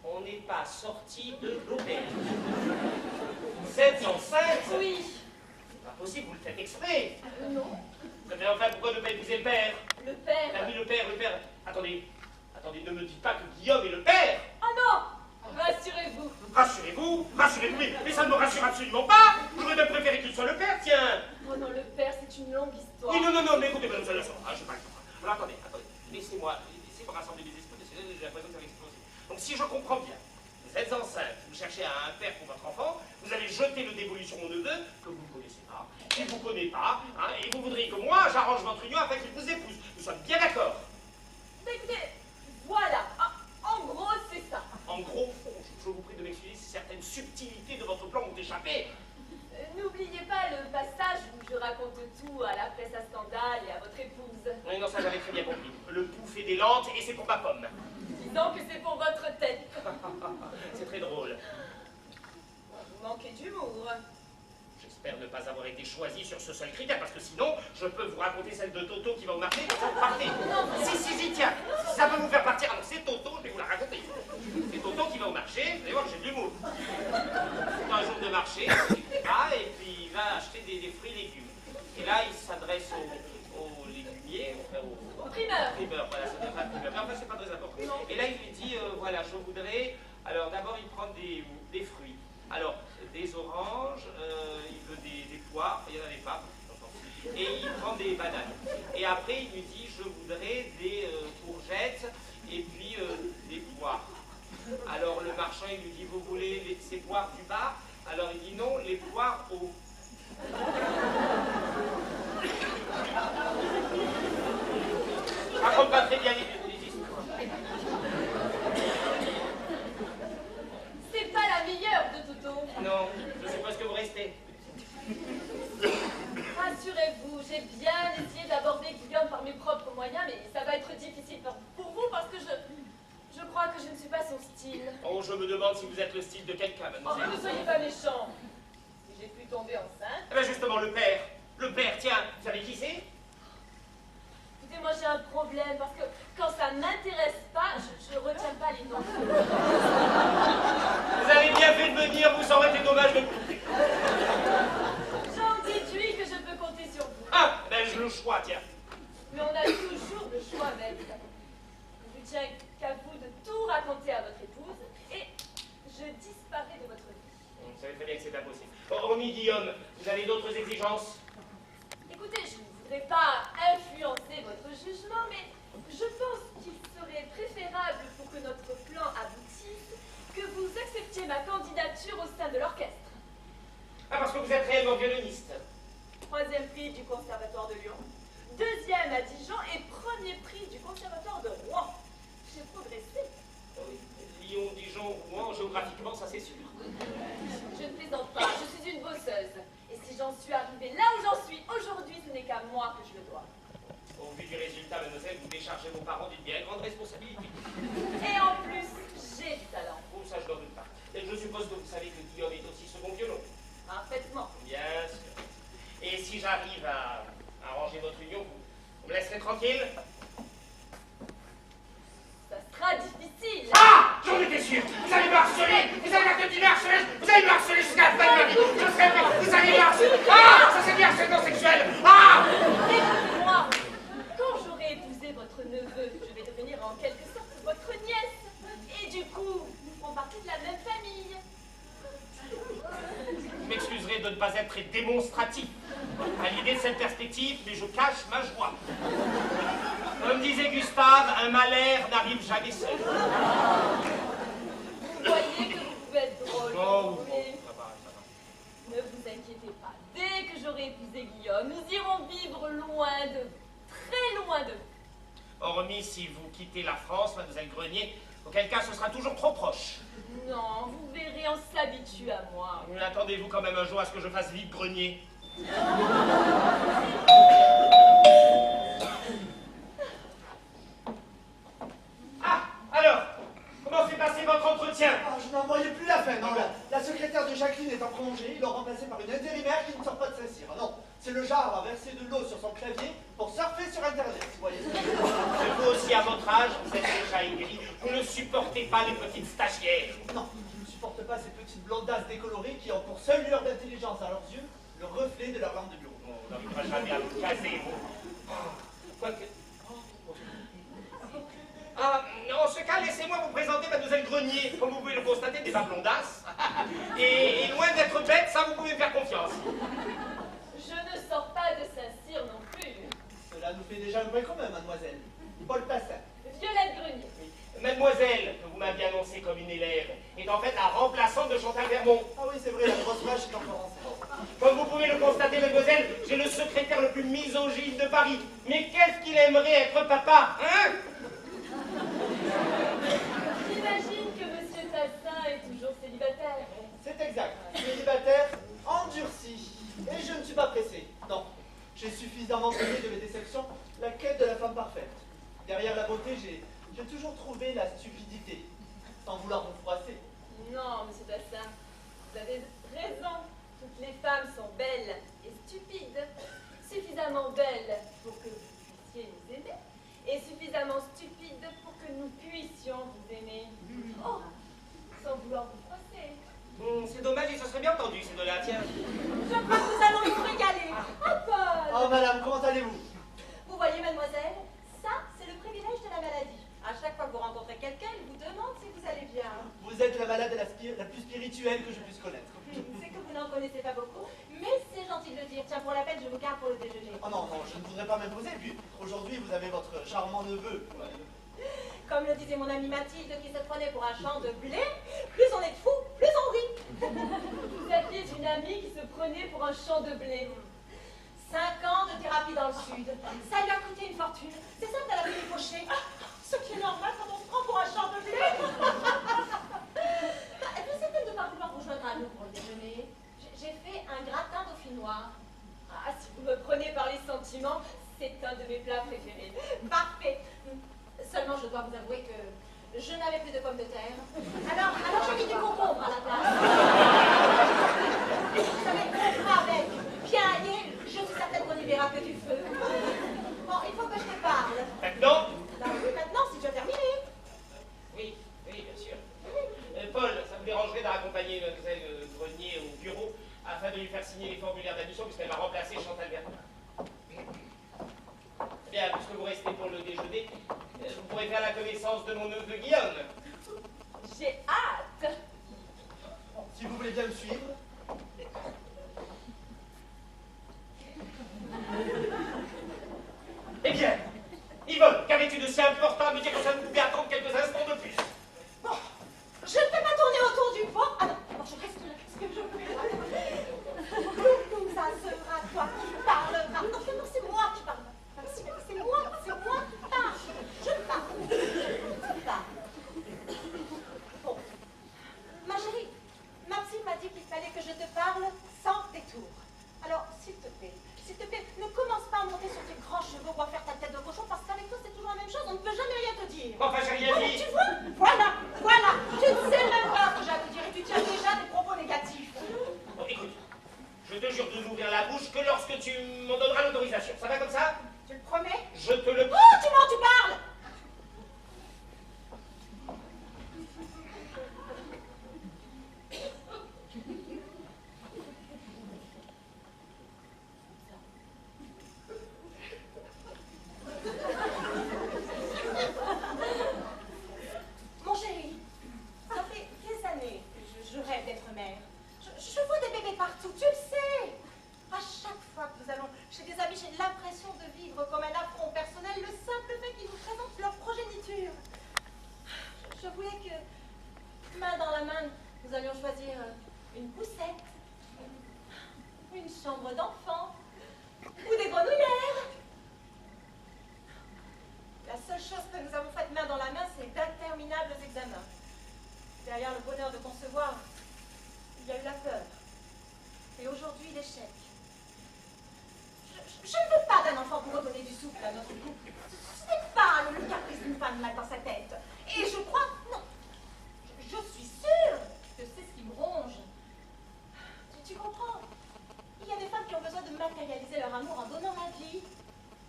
On n'est pas sorti de l'auberge. Vous êtes enceinte? Oui. C'est pas possible, vous le faites exprès. Non. Mais enfin, pourquoi ne pas épouser le père? Le père. Ah oui, le père. Attendez, ne me dites pas que Guillaume est le père. Oh non. Rassurez-vous. Rassurez-vous, mais ça ne me rassure absolument pas. J'aurais même préféré qu'il soit le père, tiens. Oh non, le père, c'est une longue histoire. Oui, non, mais écoutez, madame, ça, je pas le temps. Alors, attendez, laissez-moi rassembler mes esprits, parce que j'ai l'impression que ça va exploser. Donc, si je comprends bien, vous êtes enceinte, vous cherchez un père pour votre enfant, vous allez jeter le dévolu sur mon neveu, que vous ne connaissez pas, qu'il ne vous connaît pas, hein, et vous voudriez que moi, j'arrange votre union afin qu'il vous épouse. Nous sommes bien d'accord. Mais écoutez, voilà. En gros, c'est ça. En gros, je vous prie de m'excuser si certaines subtilités de votre plan ont échappé. N'oubliez pas le passage où je raconte tout à la presse à scandale et à votre épouse. Oui, non, ça j'avais très bien compris. Le pouls fait des lentes et c'est pour ma pomme. Disons que c'est pour votre tête. C'est très drôle. Vous manquez d'humour. J'espère ne pas avoir été choisi sur ce seul critère, parce que sinon, je peux vous raconter celle de Toto qui va vous marquer, vous partez. Si, tiens, si ça peut vous faire partir, alors c'est Toto, je vais vous la raconter. C'est Toto qui va au marché, vous allez voir que j'ai de l'humour. C'est un jour de marché, et puis il va acheter des fruits et légumes. Et là, il s'adresse aux légumiers, Au primeur. Primeur, voilà, ça devrait être primeur. Mais enfin, c'est pas très important. Et là, il lui dit, voilà, je voudrais... Alors, d'abord, il prend des fruits. Alors, des oranges, il veut des poires, il n'y en avait pas. Et il prend des bananes. Et après, il lui dit, je voudrais des courgettes et puis des poires. Alors, le marchand, il lui dit, vous voulez ces poires du bas? Alors, il dit, non, les poires au... Je raconte pas très bien les histoires. C'est pas la meilleure de Toto. Non, je suppose que vous restez. Rassurez-vous, j'ai bien essayé d'aborder Guillaume par mes propres moyens, mais ça va être difficile pour vous parce que je crois que je ne suis pas son style. Oh, je me demande si vous êtes le style de quelqu'un, Oh, mademoiselle. ne soyez pas méchant. Si j'ai pu tomber enceinte. Eh bien, justement, le père, tiens, vous savez qui c'est? Écoutez, moi j'ai un problème parce que quand ça m'intéresse pas, je retiens pas les noms. Vous avez bien fait de venir, vous aurez été dommage de... J'en déduis que je peux compter sur vous. Ah, ben je le choix, tiens. Mais on a toujours le choix, maître. Il ne tient qu'à vous de tout raconter à votre épouse et je disparais de votre vie. Vous savez très bien que c'est impossible. Hormis Guillaume, vous avez d'autres exigences? Écoutez, je ne voudrais pas influencer votre jugement, mais je pense qu'il serait préférable pour que notre plan aboutisse que vous acceptiez ma candidature au sein de l'orchestre. Ah, parce que vous êtes réellement violoniste. 3e prix du Conservatoire de Lyon, 2e à Dijon et 1er prix du Conservatoire de Rouen. J'ai progressé. Oui, Lyon, Dijon, Rouen, géographiquement, ça c'est sûr. Je ne plaisante pas, je suis une bosseuse. de vos parents d'une bien grande responsabilité. Et en plus, j'ai du talent. Bon, ça, je n'en doute pas. Et je suppose que vous savez que Guillaume est aussi second violon. Parfaitement. Bien sûr. Et si j'arrive à arranger votre union, vous me laisserez tranquille? Ça sera difficile. Ah! J'en étais sûr! Vous allez me harceler! Vous avez la tête d'une harceleuse! Vous allez me harceler jusqu'à la fin de ma vie! Je serai prêt! Vous allez me harceler! Ah! Ça c'est du harcèlement sexuel! Ah! Écoutez-moi, quand j'aurai épousé votre neveu, je vais devenir en quelque sorte votre nièce. Et du coup, nous ferons partie de la même famille. Vous m'excuserez de ne pas être très démonstratif à l'idée de cette perspective, mais je cache ma joie. Comme disait Gustave, un malheur n'arrive jamais seul. Vous voyez que vous pouvez être drôle. Oh, mais ça va, ça va. ne vous inquiétez pas. Dès que j'aurai épousé Guillaume, nous irons vivre loin de vous. Très loin de vous. Hormis si vous quittez la France, mademoiselle Grenier, auquel cas ce sera toujours trop proche. Non, vous verrez, on s'habitue à moi. Attendez-vous quand même un jour à ce que je fasse vide Grenier? Ah, alors, comment s'est passé votre entretien? Ah, je n'en voyais plus la fin, non. La secrétaire de Jacqueline est en congé, ils l'ont remplacée par une intérimaire qui ne sort pas de Saint-Cyr. Ah non, c'est le genre à verser de l'eau sur son clavier pour surfer sur Internet, vous voyez. Vous aussi, à votre âge, vous êtes déjà aigri. Vous ne supportez pas les petites stagiaires. Non, je ne supporte pas ces petites blondasses décolorées qui ont pour seule lueur d'intelligence à leurs yeux le reflet de leur lampe de bureau. On n'arrivera jamais à vous caser, vous. Quoique... Ah, en ce cas, laissez-moi vous présenter mademoiselle Grenier. Comme vous pouvez le constater, des blondasse. Et loin d'être bête, ça, vous pouvez me faire confiance. Je ne sors pas de Saint-Cyr non plus. Cela nous fait déjà un point commun, mademoiselle. Paul Tassin. Violette Grenier. Mademoiselle, que vous m'aviez annoncée comme une élève, est en fait la remplaçante de Chantal Vermont. Ah oui, c'est vrai, la grosse vache est encore enceinte. Comme vous pouvez le constater, mademoiselle, j'ai le secrétaire le plus misogyne de Paris. Mais qu'est-ce qu'il aimerait être papa, hein? J'imagine que Monsieur Tassin est toujours célibataire. C'est exact. Célibataire, endurci. Et je ne suis pas pressé. Non. J'ai suffisamment connu de mes déceptions la quête de la femme parfaite. Derrière la beauté, j'ai toujours trouvé la stupidité. Sans vouloir vous froisser. Non, Monsieur Tassin, vous avez raison. Toutes les femmes sont belles et stupides. Suffisamment belles pour que vous puissiez nous aimer. Et suffisamment stupides pour que nous puissions vous aimer. Oh, sans vouloir vous froisser. C'est dommage, il se serait bien entendu, ces deux-là, tiens. Je crois que nous allons nous régaler. Ah, Paul! Oh madame, comment allez-vous? Vous voyez, mademoiselle, ça, c'est le privilège de la maladie. À chaque fois que vous rencontrez quelqu'un, il vous demande si vous allez bien. Vous êtes la malade la plus spirituelle que je puisse connaître. C'est que vous n'en connaissez pas beaucoup, mais c'est gentil de le dire. Tiens, pour la peine, je vous garde pour le déjeuner. Oh non, non, je ne voudrais pas m'imposer. Puis aujourd'hui, vous avez votre charmant neveu. Comme le disait mon amie Mathilde qui se prenait pour un champ de blé, plus on est fou, plus on rit. Vous aviez une amie qui se prenait pour un champ de blé. 5 ans de thérapie dans le sud. Ça lui a coûté une fortune. C'est ça qu'elle a pu faucher. Ce qui est normal quand on se prend pour un champ de blé. Êtes-vous certaine de ne pas vouloir vous joindre à nous pour le déjeuner? J'ai fait un gratin dauphinois. Ah, si vous me prenez par les sentiments, c'est un de mes plats préférés. Parfait. Seulement, je dois vous avouer que je n'avais plus de pommes de terre. Alors j'ai mis du concombre à la place. Vous savez, avec bien allié, je suis certaine qu'on n'y verra que du feu. Bon, il faut que je te parle. Maintenant? Bah oui, maintenant, si tu as terminé. Oui, oui, bien sûr. Paul, ça vous dérangerait d'accompagner mademoiselle Grenier au bureau afin de lui faire signer les formulaires d'admission puisqu'elle va remplacer Chantal Vermont. Bien, puisque vous restez pour le déjeuner, vous pourrez faire la connaissance de mon neveu Guillaume. J'ai hâte. Si vous voulez bien me suivre. Eh bien, Yvonne, qu'avais-tu de si important à me dire que ça ne pouvait attendre quelques instants de plus? Bon, je ne fais pas tourner autour du pot. Ah non, je reste là, parce que je fais là. Ça sera toi qui parleras. Non, finalement, c'est moi qui parle. C'est moi qui parle. Je parle. Bon, ma chérie, Maxime m'a dit qu'il fallait que je te parle sans détour. Alors, s'il te plaît, ne commence pas à monter sur tes grands chevaux ou à faire ta tête de cochon, parce qu'avec toi, c'est toujours la même chose. On ne peut te jure de n'ouvrir la bouche que lorsque tu m'en donneras l'autorisation. Ça va comme ça? Tu le promets? Je te le... Oh, tu mens, tu parles! Mon chéri, ça fait des années que je rêve d'être mère. Je vois des bébés partout, tu le sais. À chaque fois que nous allons chez des amis, j'ai l'impression de vivre comme un affront personnel le simple fait qu'ils nous présentent leur progéniture. Je voulais que, main dans la main, nous allions choisir une poussette, une chambre d'enfant ou des grenouillères. La seule chose que nous avons faite main dans la main, c'est d'interminables examens. Derrière le bonheur de concevoir, il y a eu la peur. Et aujourd'hui, l'échec. Je ne veux pas d'un enfant pour redonner du souffle à notre couple. Ce n'est pas le caprice d'une femme là dans sa tête. Et je crois, non, je suis sûre que c'est ce qui me ronge. Tu comprends? Il y a des femmes qui ont besoin de matérialiser leur amour en donnant la vie,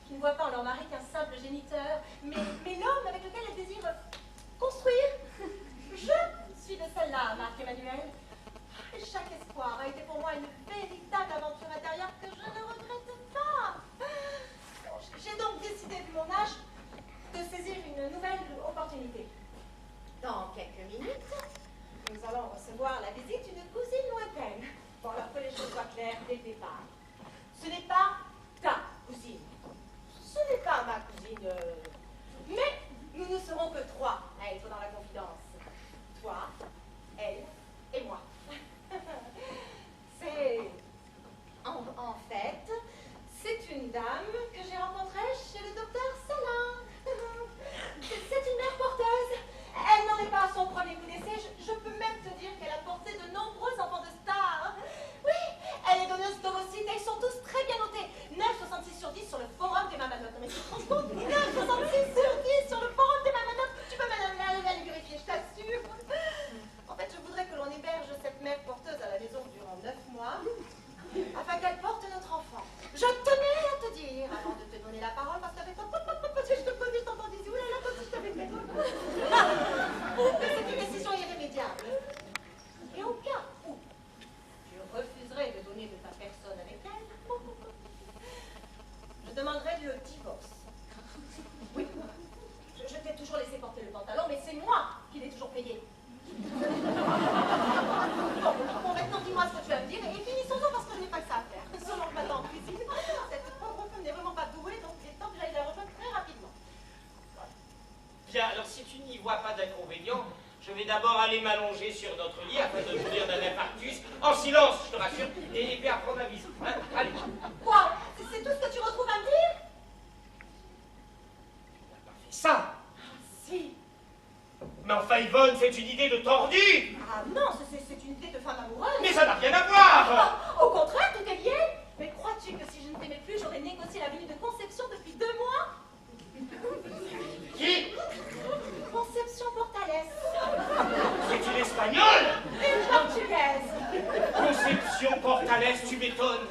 qui ne voient pas en leur mari qu'un simple géniteur, mais l'homme avec lequel elles désirent construire. Je suis de celle-là, Marc-Emmanuel. Et chaque espoir a été pour moi une véritable aventure intérieure que je ne regrette pas. J'ai donc décidé, vu mon âge, de saisir une nouvelle opportunité. Dans quelques minutes, nous allons recevoir la visite d'une cousine lointaine. Pour leur que les choses soient claires dès le départ. Ce n'est pas ta cousine. Ce n'est pas ma cousine. Mais nous ne serons que trois à être dans la confidence. Toi, elle et moi. C'est... En fait, c'est une dame que j'ai rencontrée chez le docteur Salin. C'est une mère porteuse. Elle n'en est pas à son premier coup d'essai. Je peux même te dire qu'elle a porté de nombreux enfants de stars. Oui, elle est donneuse d'ovocytes et ils sont tous très bien notés. 9,66 sur 10 sur le forum des mamanotes. Mais tu te rends compte? 9,66 sur 10 sur le forum des mamanotes. Tu peux même aller vérifier, je t'assure. En fait, je voudrais que l'on héberge cette mère porteuse à la maison durant 9 mois, afin qu'elle porte notre enfant. Je tenais à te dire, avant de te donner la parole, parce qu'avec toi, si je te connais, je t'entends dire, oulala, comme si je t'avais fait. C'est une décision irrémédiable. Et au cas où tu refuserais de donner de ta personne avec elle, je demanderai le divorce. Oui, je t'ai toujours laissé porter le pantalon, mais c'est moi qui l'ai toujours payé. Bon, maintenant dis-moi ce que tu vas me dire et finissons-en parce que je n'ai pas que ça à faire. Selon le matin en cuisine, cette pauvre femme n'est vraiment pas douée, donc il est temps que j'aille la rejoindre très rapidement. Bien, alors si tu n'y vois pas d'inconvénient, je vais d'abord aller m'allonger sur notre lit afin de mourir d'un infarctus, en silence, je te rassure, et puis apprendre la visite. Hein? Allez. Quoi? C'est tout ce que tu retrouves à me dire? On n'a pas fait ça. Si. Mais enfin, Yvonne, c'est une idée de tordu. Ah non, c'est une idée de femme amoureuse. Mais ça n'a rien à voir. Au contraire, tout est lié. Mais crois-tu que si je ne t'aimais plus, j'aurais négocié la venue de Conception depuis 2 mois? Qui? Conception Portales. C'est une Espagnole. Une Portugaise. Conception Portales, tu m'étonnes.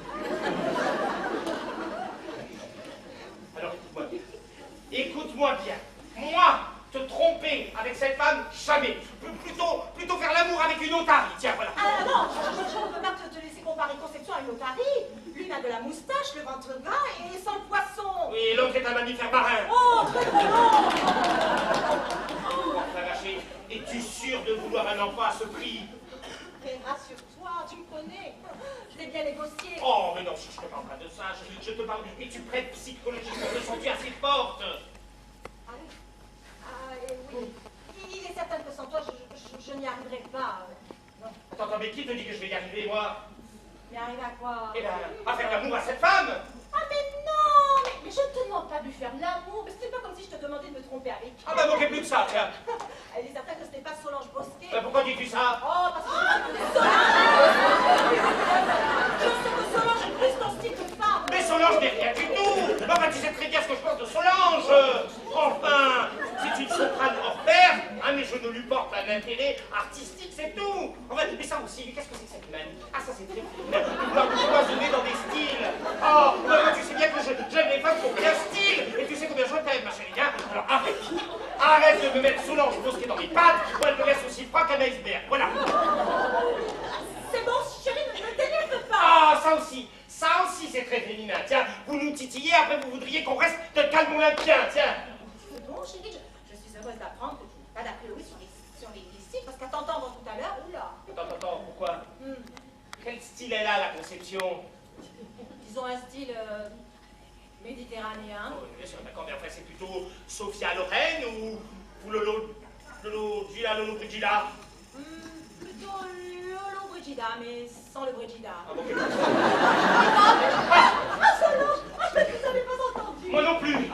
Alors, écoute-moi bien. Écoute-moi bien. Moi, te tromper avec cette femme, jamais. Plutôt faire l'amour avec une otarie. Tiens, voilà. Ah non, je ne peux pas te laisser comparer Conception à une otarie. L'une a de la moustache, le ventre gras et sans le poisson. Oui, l'autre est un mammifère marin. Oh, très trop long. Enfin, ma chérie, es-tu sûre de vouloir un enfant à ce prix? Mais rassure-toi, tu me connais. Je l'ai bien négocié. Oh, mais non, je te parle pas de ça. Je te parle du... Es-tu prête psychologiquement? Me sens-tu assez forte? Ah oui. Ah oui. Il est certain que sans toi, je n'y arriverai pas. Non. Attends, mais qui te dit que je vais y arriver, moi? Y arriver à quoi? Eh bien, à faire l'amour à cette femme! Ah mais non, mais je ne te demande pas de lui faire l'amour. C'est pas comme si je te demandais de me tromper avec elle. Ah bah, manquez plus de ça, tiens. Elle est certaine que ce n'est pas Solange Bosquet. Pourquoi dis-tu ça? Oh, parce que je sais que Solange est plus ton style que femme. Mais Solange n'est rien du tout! Enfin, tu sais très bien ce que je pense de Solange! Enfin, c'est une soprane hors pair, hein, mais je ne lui porte un intérêt artistique, c'est tout! Enfin, mais ça aussi, qu'est-ce que c'est que cette manie? Ah, ça c'est très... Non, moi, je arrête de me mettre Solange Bosquet dans les pattes, ou elle me laisse aussi froid qu'un iceberg. Voilà. C'est bon, chérie, ne me t'énerve pas. Ah, ça aussi c'est très féminin. Tiens, vous nous titillez, après vous voudriez qu'on reste de calme olympien, tiens. C'est bon, chérie, je suis heureuse d'apprendre que tu n'as pas d'a priori sur les styles, parce qu'à t'entendre tout à l'heure, oula. Attends, pourquoi? Quel style elle a, la Conception? Disons un style méditerranéen. Oh, bien sûr, d'accord, mais enfin c'est plutôt Sophia Loren ou Lolo Brigida? Plutôt Lolo Brigida, mais sans le Brigida. Ah bon, Ah, Solange, je ne t'avais pas entendu. moi non plus.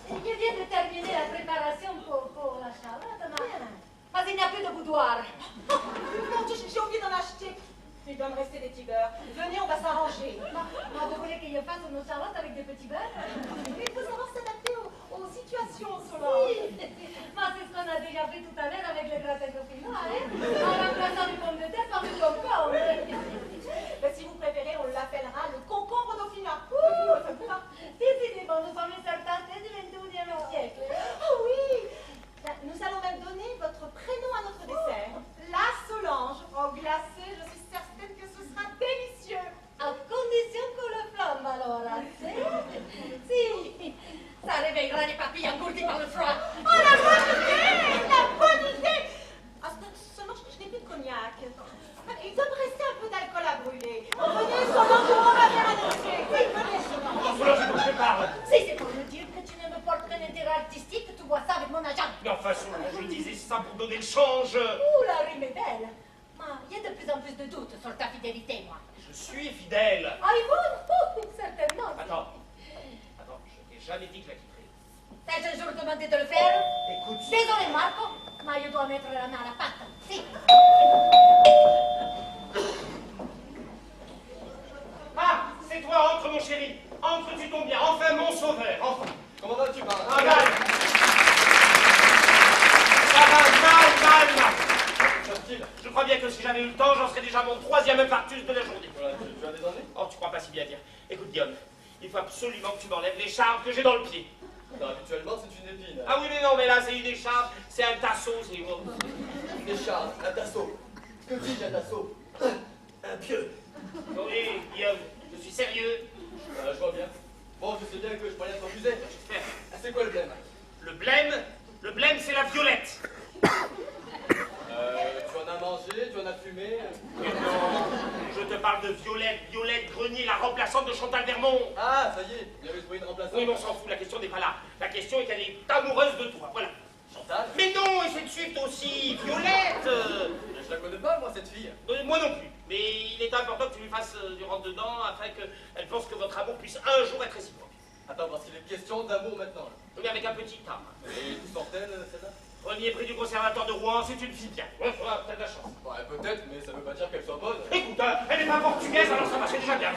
Je viens de terminer la préparation pour la charlotte, mais il n'y a plus de boudoir. Mon Dieu, j'ai oublié d'en acheter. Il doit me rester des petits beurres. Venez, on va s'arranger. Vous voulez que je fasse une charlotte avec des petits beurres? Il faut savoir s'adapter aux situations, Solange. Oui, mais c'est ce qu'on a déjà fait tout à l'heure avec le gratin dauphinois, hein? En remplaçant les pommes de terre par du concombre. Mais si vous préférez, on l'appellera le concombre dauphinois. Décidément, nous sommes une certaine du 21e siècle. Oh oui. Nous allons même donner votre prénom à notre dessert. La Solange. Au glacé, je suis certaine que ce sera délicieux. À condition qu'on le flambe, alors, si, ça réveillera les papilles engourdies par le froid. Oh, la bonne idée! La bonne idée! Ah, seulement, je n'ai plus de cognac. Il doit me rester un peu d'alcool à brûler. Venez, Solange, on va bien annoncer. Oui, venez, Solange. Oh, Solange, c'est pour que je parle. Si c'est pour me dire que tu ne me portes qu'un intérêt artistique, tu vois ça avec mon agent. Mais enfin, Solange, je disais ça pour donner le change. Ouh, la rime est belle. Il y a de plus en plus de doutes sur ta fidélité, moi. Je suis fidèle. Ah, Yvonne? Certainement. Attends, je t'ai jamais dit que je la quitterais. T'as un jour demandé de le faire? Écoute, Désolé, Marco, mais je dois mettre la main à la pâte. Si. ah, c'est toi, entre mon chéri. Entre, tu tombes bien. Enfin, mon sauveur, enfin. Comment vas-tu, Marin? Ah, mal. Ça va mal. Tranquille. Je crois bien que si j'avais eu le temps, j'en serais déjà à mon 3e infarctus de la journée. Voilà, tu as des ennuis? Oh, tu crois pas si bien dire. Écoute, Guillaume, il faut absolument que tu m'enlèves l'écharpe que j'ai dans le pied. Non, habituellement, c'est une épine. Ah oui, mais non, mais là, c'est une écharpe, c'est un tasseau, c'est... Une écharpe, un tasseau. Que dis-je, un tasseau? Un pieu. Oui, Guillaume, je suis sérieux. Je vois bien. Bon, je sais bien que je pourrais rien t'amuser. J'espère. C'est quoi le blême? Le blême, c'est la violette. Tu en as mangé, tu en as fumé. Non, je te parle de Violette Grenier, la remplaçante de Chantal Vermont. Ah, ça y est, il avait trouvé une remplaçante. Oui, mais on s'en fout, la question n'est pas là. La question est qu'elle est amoureuse de toi, voilà. Chantal? Mais non, essaie de suivre aussi Violette. Je la connais pas, moi, cette fille. Moi non plus, mais il est important que tu lui fasses du rentre-dedans afin qu'elle pense que votre amour puisse un jour être réciproque. Attends, parce qu'il est question d'amour maintenant. Mais avec un petit A. Et d'où sort-elle, celle-là? Premier prix du conservatoire de Rouen, c'est une fille bien. Ouais, t'as de la chance. Ouais, peut-être, mais ça veut pas dire qu'elle soit bonne. Écoute, elle n'est pas portugaise, alors ça marchait déjà bien.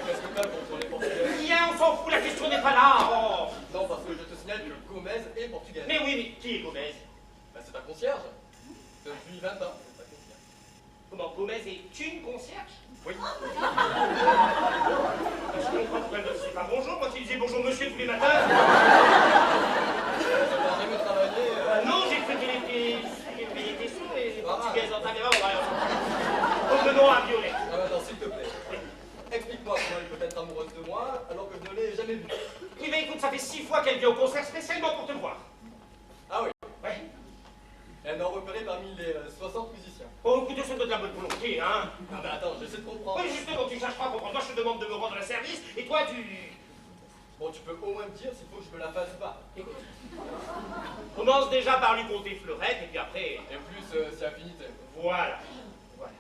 Qu'est-ce que t'as contre les Portugais? Rien, on s'en fout, la question n'est pas là. Oh. Non, parce que je te signale que Gomez est portugaise. Mais oui, mais qui est Gomez? Bah, c'est ta concierge. Depuis 20 ans, c'est ta concierge. Comment, Gomez est une concierge? Oui. Je comprends pourquoi elle ne dit pas bonjour quand il disait bonjour monsieur tous les matins. Elle n'a jamais travaillé. Non, j'ai cru qu'elle était sous et portugaise. Enfin, mais vraiment, revenons à Violette. Ah, attends, s'il te plaît. Explique-moi comment elle peut être amoureuse de moi alors que je ne l'ai jamais vue. Oui, mais écoute, ça fait 6 fois qu'elle vient au concert spécialement pour te voir. Ah oui. Ouais. Elle m'a repéré parmi les 60 musiciens. Oh, écoute, ça doit de la bonne volonté, hein. Ah bah attends, j'essaie de comprendre. Oui, justement, tu cherches pas à comprendre. Moi, je te demande de me rendre un service, et toi, tu... Bon, tu peux au moins me dire s'il faut que je me la fasse ou pas. Écoute. Commence déjà par lui compter fleurette, et puis après... Et plus, c'est affinité. Voilà. Voilà.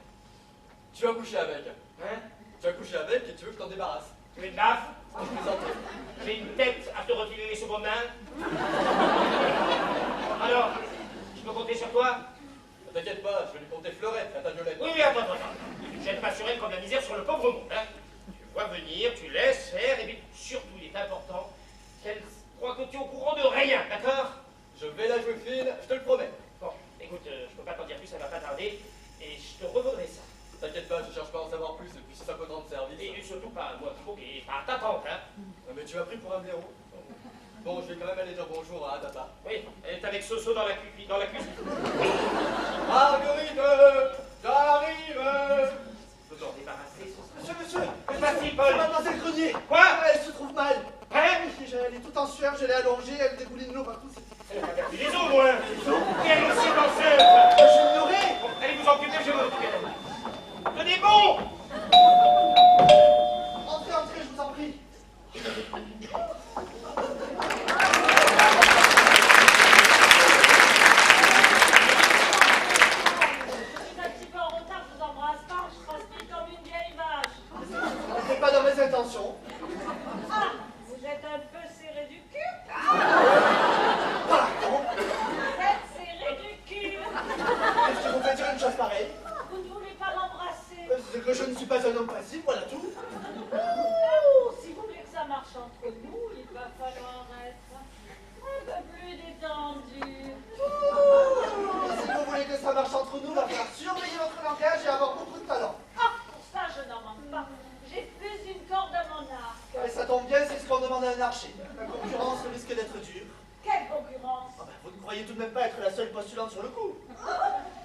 Tu as couché avec. Hein? Tu as couché avec et tu veux que je t'en débarrasse. Tu es de baffe? Je plaisante. J'ai une tête à te refiler les secondes mains. Alors, je peux compter sur toi? T'inquiète pas, je vais lui compter fleurette à ta violette. Oui, attends. Tu ne jettes pas sur elle comme la misère sur le pauvre monde, hein. Tu vois venir, tu laisses faire, et puis surtout, il est important qu'elle croit que tu es au courant de rien, d'accord? Je vais la jouer fine, je te le promets. Bon, écoute, je peux pas t'en dire plus, ça va pas tarder, et je te revaudrai ça. T'inquiète pas, je cherche pas à en savoir plus, et puis si ça peut te rendre service. Et surtout pas à moi, et pas à ta tante, hein. Non, mais tu m'as pris pour un blaireau. Bon, je vais quand même aller dire bonjour à Tata. Oui, elle est avec Soso dans la cuisine. Marguerite, j'arrive. Faut t'en débarrasser, Soso. Monsieur, Que passe-t-il, c'est Paul? mademoiselle Grenier. Quoi? Elle se trouve mal. Hein? Elle est toute en sueur, je l'ai allongée, elle dégouline de l'eau partout. Elle a perdu les os, moi. Et elle aussi danseuse. Je l'ignorais. Bon, allez vous occuper, je vais m'occuper d'elle. Tenez bon! Entrez, entrez, je vous en prie. Pas de mes intentions. Ah, vous êtes un peu serré du cul. Pardon. Vous êtes serré du cul. Est-ce que vous faites dire une chose pareille? Vous ne voulez pas l'embrasser. C'est que je ne suis pas un homme passif, voilà tout. Oh, si vous voulez que ça marche entre nous, il va falloir être un peu plus détendu. Si vous voulez que ça marche entre nous, il va falloir surveiller votre langage et avoir beaucoup de talent. Ah, pour ça, je n'en manque pas. J'ai plus d'une corde à mon arc. Et ça tombe bien, c'est ce qu'on demande à un archer. La concurrence risque d'être dure. Quelle concurrence. Ah ben, vous ne croyez tout de même pas être la seule postulante sur le coup.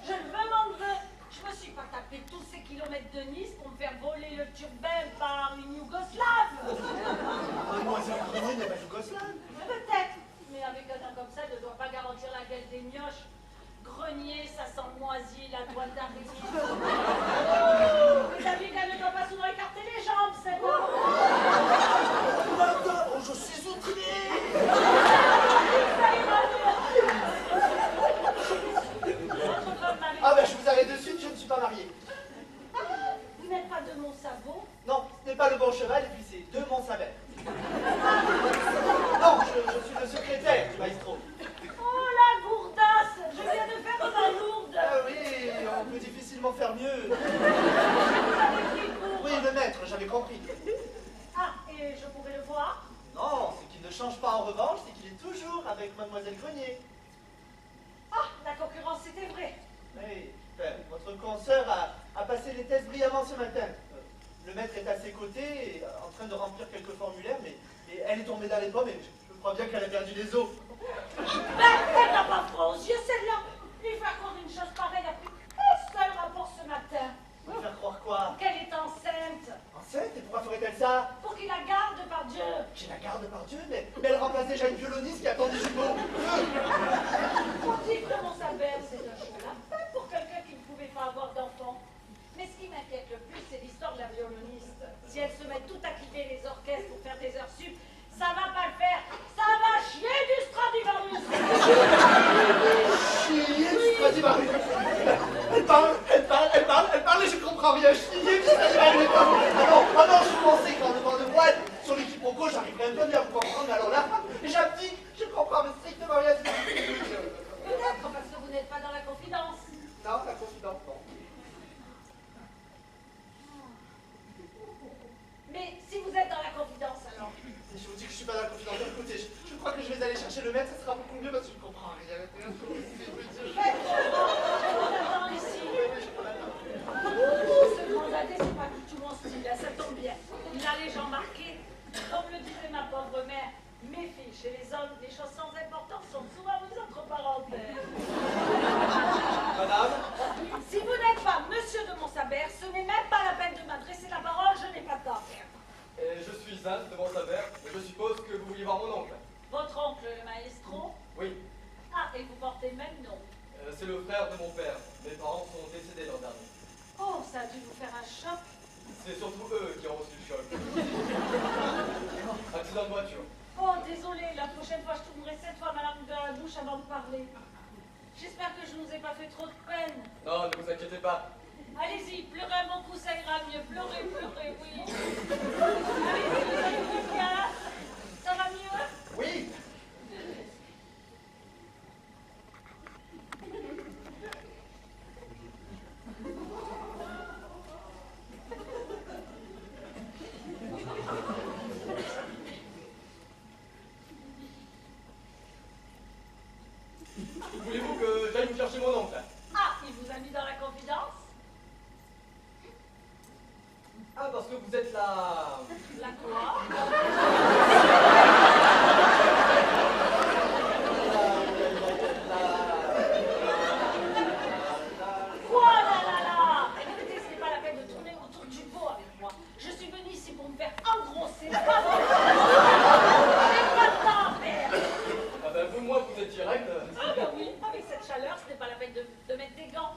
Je ne m'en veux. Je me suis pas tapé tous ces kilomètres de Nice pour me faire voler le turbin par une Yougoslave. Mademoiselle Grenier n'est pas yougoslave. Peut-être, mais avec un nom comme ça, elle ne doit pas garantir la gueule des mioches. Grenier, ça sent le moisi, la toile d'araignée. Vous avez qu'elle ne doit pas souvent écarter les jambes, celle-là. Madame, je suis outré. Ça ira mieux. Ah ben, je vous arrête de suite, je ne suis pas marié. Vous n'êtes pas de mon sabot? Non, ce n'est pas le bon cheval, et puis c'est de mon saber. Non, je suis le secrétaire du maestro. Oh la gourdasse! Je viens de faire ma lourde! Ah oui, on peut difficilement faire mieux. Vous avez pris pour... Oui, le maître, j'avais compris. Ah, et je pourrais le voir? Non, ce qui ne change pas en revanche, c'est qu'il est toujours avec Mademoiselle Grenier. Ah, la concurrence, c'était vrai. Oui, votre consoeur a passé les tests brillamment ce matin. Le maître est à ses côtés, en train de remplir quelques formulaires, mais elle est tombée dans les pommes et je crois bien qu'elle a perdu les os. Mais elle n'a pas froid aux yeux, celle-là. Lui faire croire une chose pareille a pris un seul rapport ce matin. Vous faire croire quoi? Qu'elle est enceinte. Enceinte? Et pourquoi ferait-elle ça? Pour qu'il la garde, par Dieu. Qui la garde par Dieu, mais elle remplace déjà une violoniste qui attend des jumeaux. On dit que mon saber, c'est un chaud lapin pour quelqu'un qui ne pouvait pas avoir d'enfant. Mais ce qui m'inquiète le plus, c'est l'histoire de la violoniste. Si elle se met tout à quitter les orchestres pour faire des heures sup, ça va pas le faire. Ça va chier du Stradivarius. Chier du Stradivarius. Elle parle et je comprends rien. Chier du Stradivarius. Ah non, je pensais qu'en levant le voile sur le quiproquo, j'arriverais un peu mieux à vous comprendre, mais alors là, j'abdique, je comprends strictement rien. Peut-être parce que vous n'êtes pas dans la confidence. Non, la confidence, non. Mais si vous êtes dans la confidence, alors. Je vous dis que je suis pas dans la confidence. Écoutez, je crois que je vais aller chercher le maître, ça sera beaucoup mieux parce que je comprends rien. Faites je vous attends ici. Ce grand dadais, c'est pas du tout mon style, là, ça tombe bien. Il a les jambes marquées. Comme le disait ma pauvre mère, mes filles, chez les hommes, les choses sans importance sont souvent mises entre parenthèses. Madame, Si vous n'êtes pas monsieur de Montsabert, ce n'est même pas la peine de m'adresser la parole, je n'ai pas de temps. Je suis Zan de Montsabert, mais je suppose que vous vouliez voir mon oncle. Votre oncle, le maestro? Oui, Ah, et vous portez le même nom. c'est le frère de mon père. Mes parents sont décédés l'an dernier. Oh, ça a dû vous faire un choc. C'est surtout eux qui ont reçu le choc. Accident de voiture. Oh, désolé, la prochaine fois, je tournerai 7 fois ma langue de la bouche avant de parler. J'espère que je ne vous ai pas fait trop de peine. Non, ne vous inquiétez pas. Allez-y, pleurez un bon coup, ça ira mieux. Pleurez, oui. Allez-y, vous allez bien. Ça va mieux? oui. Voulez-vous que j'aille vous chercher mon oncle? Ah, il vous a mis dans la confidence? Ah parce que vous êtes la... La quoi? Quoi là là là? Écoutez, ce n'est pas la peine de tourner autour du pot avec moi. Je suis venue ici pour me faire engrosser. Pas vrai. J'ai pas le temps, merde. Ah ben vous, moi, vous êtes direct. Ah ben oui, avec cette chaleur, ce n'est pas la peine de mettre des gants.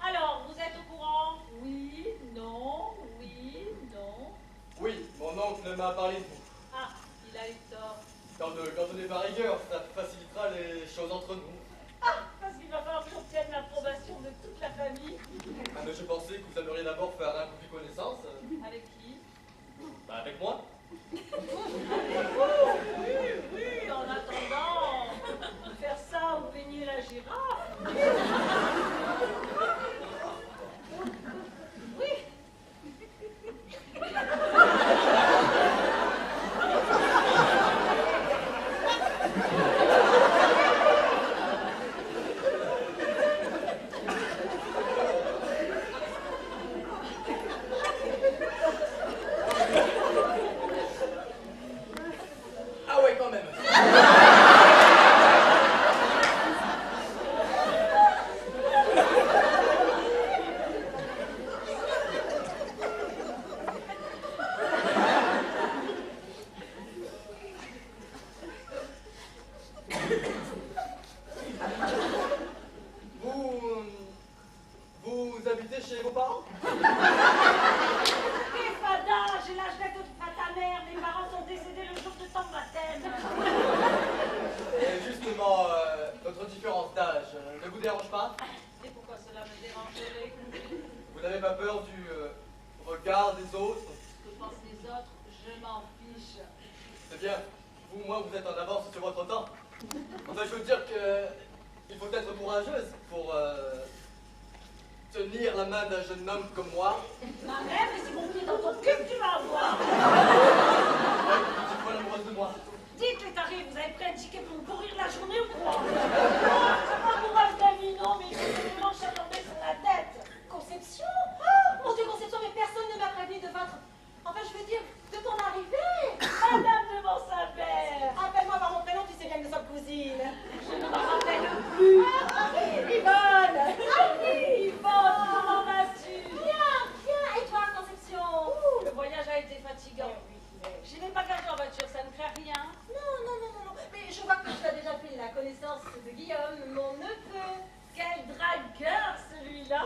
Alors, vous êtes au courant? Oui, non, oui, non. Oui, mon oncle m'a parlé de vous. Ah, il a eu tort. Quand on est par rigueur, ça facilitera les choses entre nous. Ah, parce qu'il va falloir que j'obtienne l'approbation de toute la famille. Ah mais je pensais que vous aimeriez d'abord faire un coup de connaissance. Avec qui? Bah avec moi. Oui, oui, en attendant, faire ça ou peigner la girafe. Oui. Ah ouais, quand même. Vous habitez chez vos parents? Et fada, j'ai l'âge d'être à ta mère. Mes parents sont décédés le jour de ton baptême. Et justement, votre différence d'âge ne vous dérange pas? Et pourquoi cela me dérangerait? Vous n'avez pas peur du regard des autres? Ce que pensent les autres, je m'en fiche. C'est bien. Vous, moi, vous êtes en avance sur votre temps. Enfin, je veux dire que il faut être courageuse pour tenir la main d'un jeune homme comme moi. Ma mère, mais c'est mon pied dans ton cul que tu vas avoir. Dites-moi l'amoureuse de moi. Dites les tarés, vous avez pris un ticket pour me courir la journée ou quoi? Pas courage d'Amino, mais j'ai des manches à tomber sur la tête. Conception? Oh, mon Dieu, Conception, mais personne ne m'a prévenu de votre... Enfin, je veux dire, de ton arrivée. Madame de Montsabert. Appelle-moi par mon prénom, tu sais bien que nous sommes cousines. Je ne me rappelle plus. Yvonne. Yvonne, comment vas-tu? Bien, bien. Et toi, Conception? Le voyage a été fatigant. Je n'ai pas gardé en voiture, ça ne fait rien. Non, non, non, non, non. Mais je vois que tu as déjà fait la connaissance de Guillaume, mon neveu. Quel dragueur celui-là.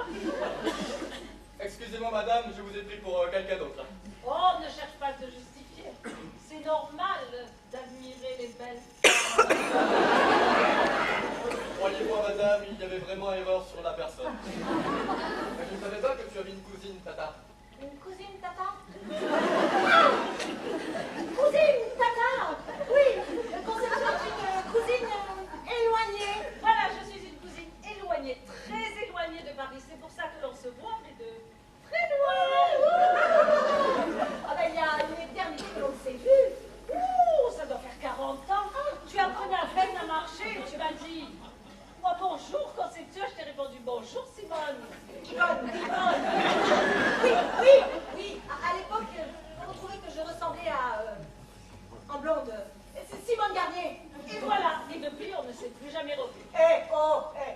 Excusez-moi, madame, je vous ai pris pour quelqu'un d'autre. Oh, ne cherche pas à te justifier. C'est normal d'admirer les belles femmes. Croyez-moi, madame, il y avait vraiment erreur sur la personne. Mais je ne savais pas que tu avais une cousine, Tata. Une cousine, Tata? Cousine, Tata? Oui, Conception est une cousine éloignée. Voilà, je suis une cousine éloignée, très éloignée de Paris. C'est pour ça que l'on se voit, mais de très loin. Ah ben, il y a une éternité que l'on ne s'est vu. Ouh, ça doit faire 40 ans. Tu apprenais à peine à marcher et tu m'as dit « Moi, bonjour, Conception ». Je t'ai répondu « Bonjour, Simone ». Yvonne. Oui. À l'époque, on trouvait que je ressemblais à... en blonde. C'est Simone Garnier. Et voilà, et depuis, on ne s'est plus jamais revus.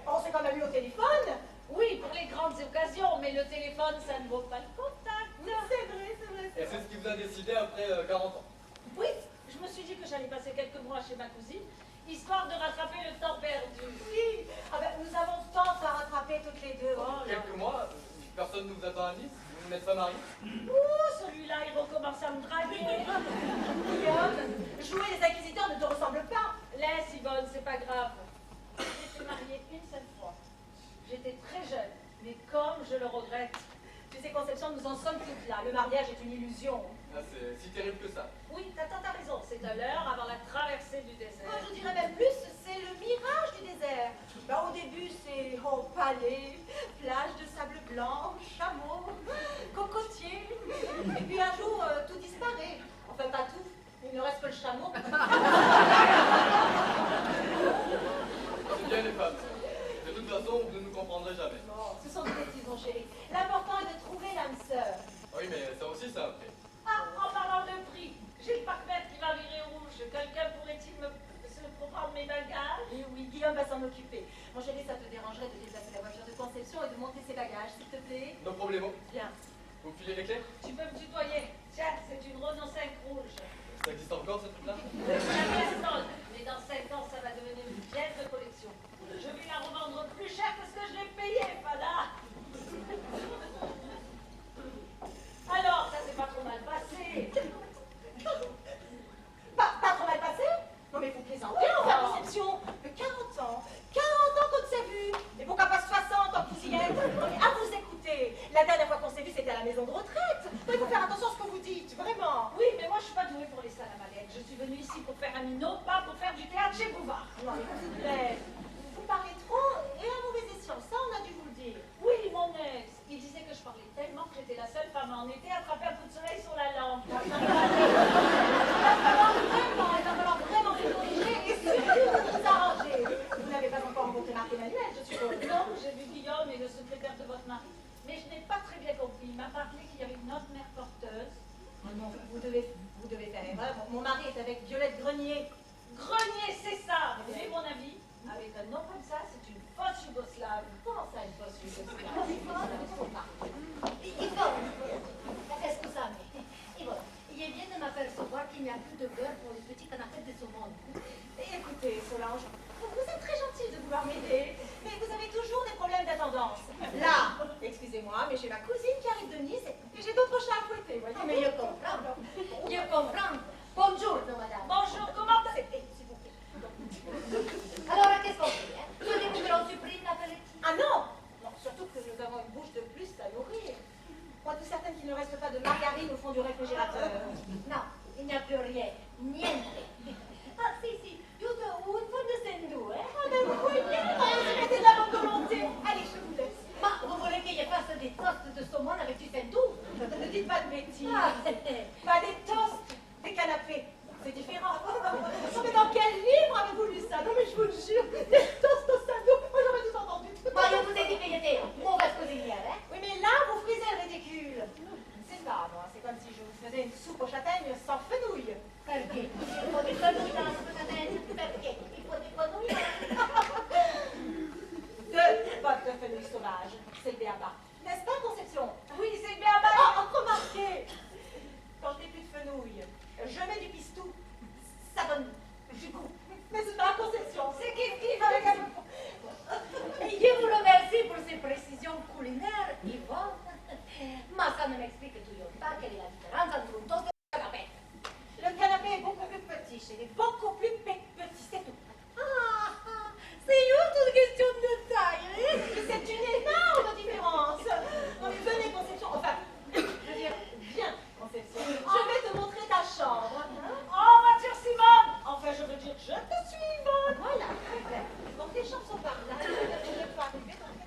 On s'est quand même eu au téléphone. Oui, pour les grandes occasions, mais le téléphone, ça ne vaut pas le contact. C'est vrai. Et c'est ce qui vous a décidé après 40 ans. Oui, je me suis dit que j'allais passer quelques mois chez ma cousine, histoire de rattraper le temps perdu. Oui. Ah ben, nous avons tant à rattraper toutes les deux. Oh là. Quelques mois, personne ne vous attend à Nice, vous n'êtes pas marié. Ouh, celui-là, il recommence à me draguer. Guillaume, jouer les inquisiteurs ne te ressemble pas. Laisse, Yvonne, c'est pas grave. J'ai été mariée une seule fois. J'étais très jeune, mais comme je le regrette. Tu sais, Conception, nous en sommes toutes là. Le mariage est une illusion. Ah, c'est si terrible que ça. Oui, t'as raison, c'est à l'heure avant la traversée du désert. Moi, je dirais même plus, c'est le mirage du désert. Ben, au début, c'est palais, plage de sable blanc, chameau, cocotier. Et puis un jour, tout disparaît. Enfin, pas tout. Il ne reste que le chameau. C'est bien les femmes. De toute façon, vous ne nous comprendrez jamais. Bon, ce sont des bêtises, mon chéri. L'important est de trouver l'âme sœur. Oui, mais ça aussi, ça après. Ah, en parlant de prix, j'ai le partenaire qui va virer rouge. Quelqu'un pourrait-il se prendre mes bagages? Et oui, Guillaume va s'en occuper. Mon chéri, ça te dérangerait de déplacer la voiture de conception et de monter ses bagages, s'il te plaît? No problemo. Bien. Vous me filez les clés? Tu peux me tutoyer. Tiens, c'est une Renault 5 rouge. Ça existe encore, ce truc-là? Mais dans 5 ans, ça va devenir une pièce de collection. Je vais la revendre plus cher que ce que je l'ai payé, Fada. Alors, ça s'est pas trop mal passé. Pas trop mal passé? Non mais vous plaisantez, enfin, conception de 40 ans. 40 ans qu'on ne s'est vu. Et pourquoi pas 60 ans que vous y êtes? Non, mais à vous écouter. La dernière fois qu'on s'est vu, c'était à la maison de retraite. Il faut faire attention à ce que vous dites, vraiment. Oui, mais moi, je suis pas douée pour les salles à mallette. Je suis venue ici pour faire un minot, pas pour faire du théâtre chez Bouvard. Non, mais s'il vous plaît, vous parlez trop et à mauvais escient. Ça, on a dû vous le dire. Oui, mon ex. Il disait que je parlais tellement que j'étais la seule femme en été à attraper un coup de soleil sur la lampe. Il va falloir vraiment vous corriger et surtout vous arranger. Vous n'avez pas encore rencontré Marc-Emmanuel, je suppose. Non, j'ai vu Guillaume et le secrétaire de votre mari. Mais je n'ai pas très bien compris. Il m'a parlé qu'il y avait une autre mère porteuse. Oh non, vous devez faire erreur. Mon mari est avec Violette Grenier. Grenier, c'est ça. Vous voulez mon avis? Avec un nom comme ça, c'est une fausse yougoslave. Comment ça, une fausse yougoslave? Scusami, Ivone, il vient de m'apercevoir qu'il n'y a plus de beurre pour les petits canapés de saumon. Écoutez, Solange, vous êtes très gentille de vouloir m'aider, mais vous avez toujours des problèmes d'attendance. Là, excusez-moi, mais j'ai ma cousine qui arrive de Nice et j'ai d'autres chats à fouetter, voyez. Mais io comprendo. Io comprendo. Buongiorno, madame. Bonjour, comment ça? S'il vous plaît. Allora, che scopri? Io che non supprime la pelletina. Ah non! Non, surtout que nous avons une bouche de plus à nourrir. Moi, tout certaine qu'il ne reste pas de margarine au fond du réfrigérateur. No, il n'y a più rien. Niente. Ah, sì, giusto un forno in due. Ah ben vous voyez, c'était de la bonne volonté. Allez, je vous laisse. Ma vous voulez que je fasse des toasts de saumon avec du sendou? Ne dites pas de bêtises. Ah, Pas des toasts, des canapés. C'est différent. Non, mais dans quel livre avez-vous lu ça? Non, mais je vous le jure, des toasts au sado. Moi, j'aurais tout entendu. ma io vous ai dit que j'étais mauvaise cuisinière, hein? Oui, mais là, vous frisez le ridicule. C'est ça, moi. C'est comme si je vous faisais une soupe aux châtaignes sans fenouil. Perché? Il faut des fenouil dans la fruttatelle? Perché? Il faut des fenouil? Deux bottes de fenouil sauvage. C'est le béaba. N'est-ce pas, Conception? Oui, c'est bien bas. Oh, remarquez! Quand je n'ai plus de fenouil, je mets du pistou. Ça donne du goût. Mais c'est pas Conception. C'est kiff-kiff avec un... Et je vous remercie pour ces précisions culinaires, Yvonne. Mais ça ne m'explique toujours pas quelle est la différence entre un toast et un canapé. Le canapé est beaucoup plus petit, chérie. Beaucoup plus petit, c'est tout. Ah, c'est juste une question de taille, hein? Mais c'est une énorme différence. Non, mais venez, Conception. Enfin, je veux dire, viens, Conception. Je vais te montrer ta chambre. En voiture, Simone. Enfin, je veux dire, je te suis, Yvonne. Voilà, très bien. Donc les chambres sont par là. Je vais pas arriver dans quelques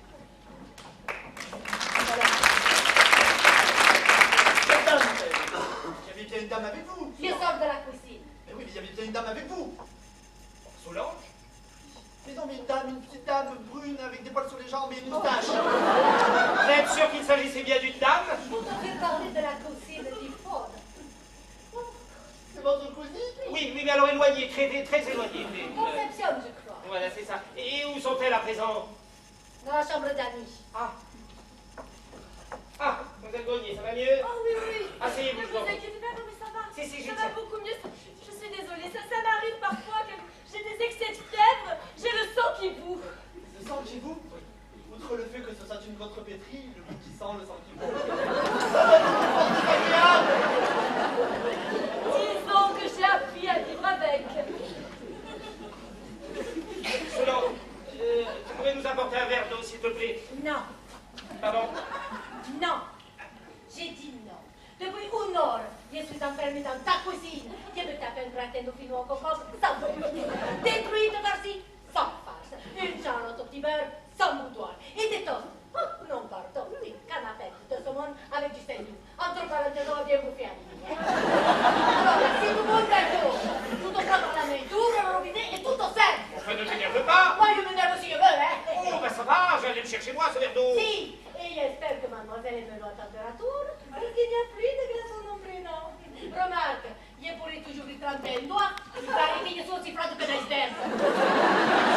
Il y avait bien une dame avec vous. Je sors de la cuisine. Mais oui, mais il y avait bien une dame avec vous. Solange? Mais non, mais une petite dame brune avec des poils sur les jambes et une moustache. Vous êtes sûr qu'il s'agissait bien d'une dame? Vous devez parler de la cuisine d'Yvonne. C'est votre cousine? Oui, mais alors éloignée, très éloignée. Conception, je crois. Voilà, c'est ça. Et où sont-elles à présent? Dans la chambre d'Annie. Ah, Mademoiselle Grenier, ça va mieux? Oh oui, oui. Asseyez-vous, Ne je vous vous en prie. inquiétez pas, non mais ça va. Si, Ça je va sais. beaucoup mieux. Je suis désolée, ça m'arrive parfois que j'ai des excès de fièvre. J'ai le sang qui bout. Le sang qui vous? Outre le fait que ce soit une contrepétrie, le goût qui sent, le sang qui vous. Disons que j'ai appris à vivre avec. Solange, tu pourrais nous apporter un verre d'eau, s'il te plaît? Non, Pardon? non. J'ai dit non. Depuis une heure, je suis enfermée dans ta cuisine. Je me tape un gratin de fino au concombre sans doute. Détruite par-ci, sans farce. Une charlotte au petit beurre, sans boudoir. Et des toasts. Oh, non, pardon, oui, canapé de saumon avec du sendou. Entre parenthèses, on va bien bouffer à midi. Alors, si tout le monde gâteau, tout au plat dans la main, tout ouvre le robinet et tout au sel. Enfin, ne t'énerve pas! Moi, je m'énerve si je veux, hein. Oh, ça va, je vais aller le chercher moi, ce verre d'eau. Si, et j'espère que mademoiselle est de la température, parce qu'il niña fluide que son nombre, no. Remarque, je pourrais toujours lui tremper un doigt, il paraît que je suis aussi froide que l'iceberg.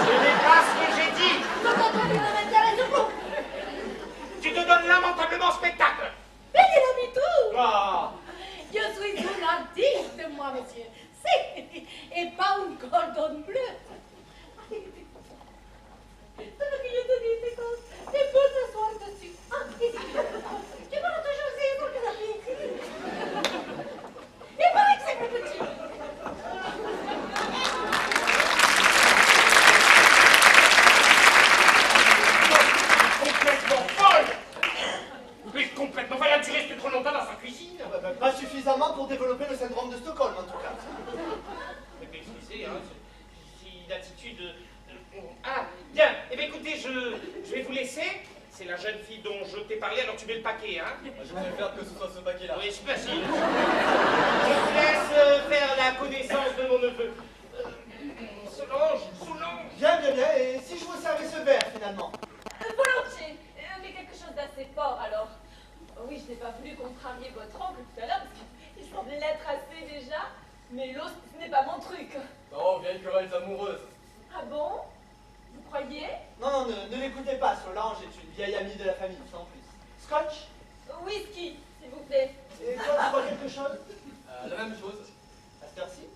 Ce n'est pas ce que j'ai dit. Non, non, non, ne m'intéresse pas. Tu te donnes lamentablement spectacle. Mais il a mis tout. Ah. Je suis une artiste, moi, monsieur. Si, et pas une cordon bleu. Tout ce que je te dis, c'est comme, c'est pour t'asseoir dessus. Ah, ici. Tu vas toujours essayer pour que ça finisse. Il paraît que c'est plus petit. Complètement folle. Mais complètement folle. Tu restes trop longtemps dans sa cuisine. Pas suffisamment pour développer le syndrome de Stockholm, en tout cas. Mais excusez, hein, si l'attitude... Ah, bien. Eh bien, écoutez, je vais vous laisser. C'est la jeune fille dont je t'ai parlé, alors tu mets le paquet, hein. Je préfère que ce soit ce paquet-là. Oui, c'est facile. Je vous laisse faire la connaissance de mon neveu. Solange. Bien, bien, bien. Et si je vous servais ce verre, finalement? Volontiers, mais quelque chose d'assez fort alors. Oui, je n'ai pas voulu contrarier votre oncle tout à l'heure parce qu'il semblait l'être assez déjà, mais l'eau, ce n'est pas mon truc. Oh, vieille querelle amoureuse. Ah bon? Vous croyez? Non, ne l'écoutez pas. Solange est une vieille amie de la famille, sans plus. Scotch? Whisky, s'il vous plaît. Et toi, tu vois quelque chose? La même chose. À cette heure-ci?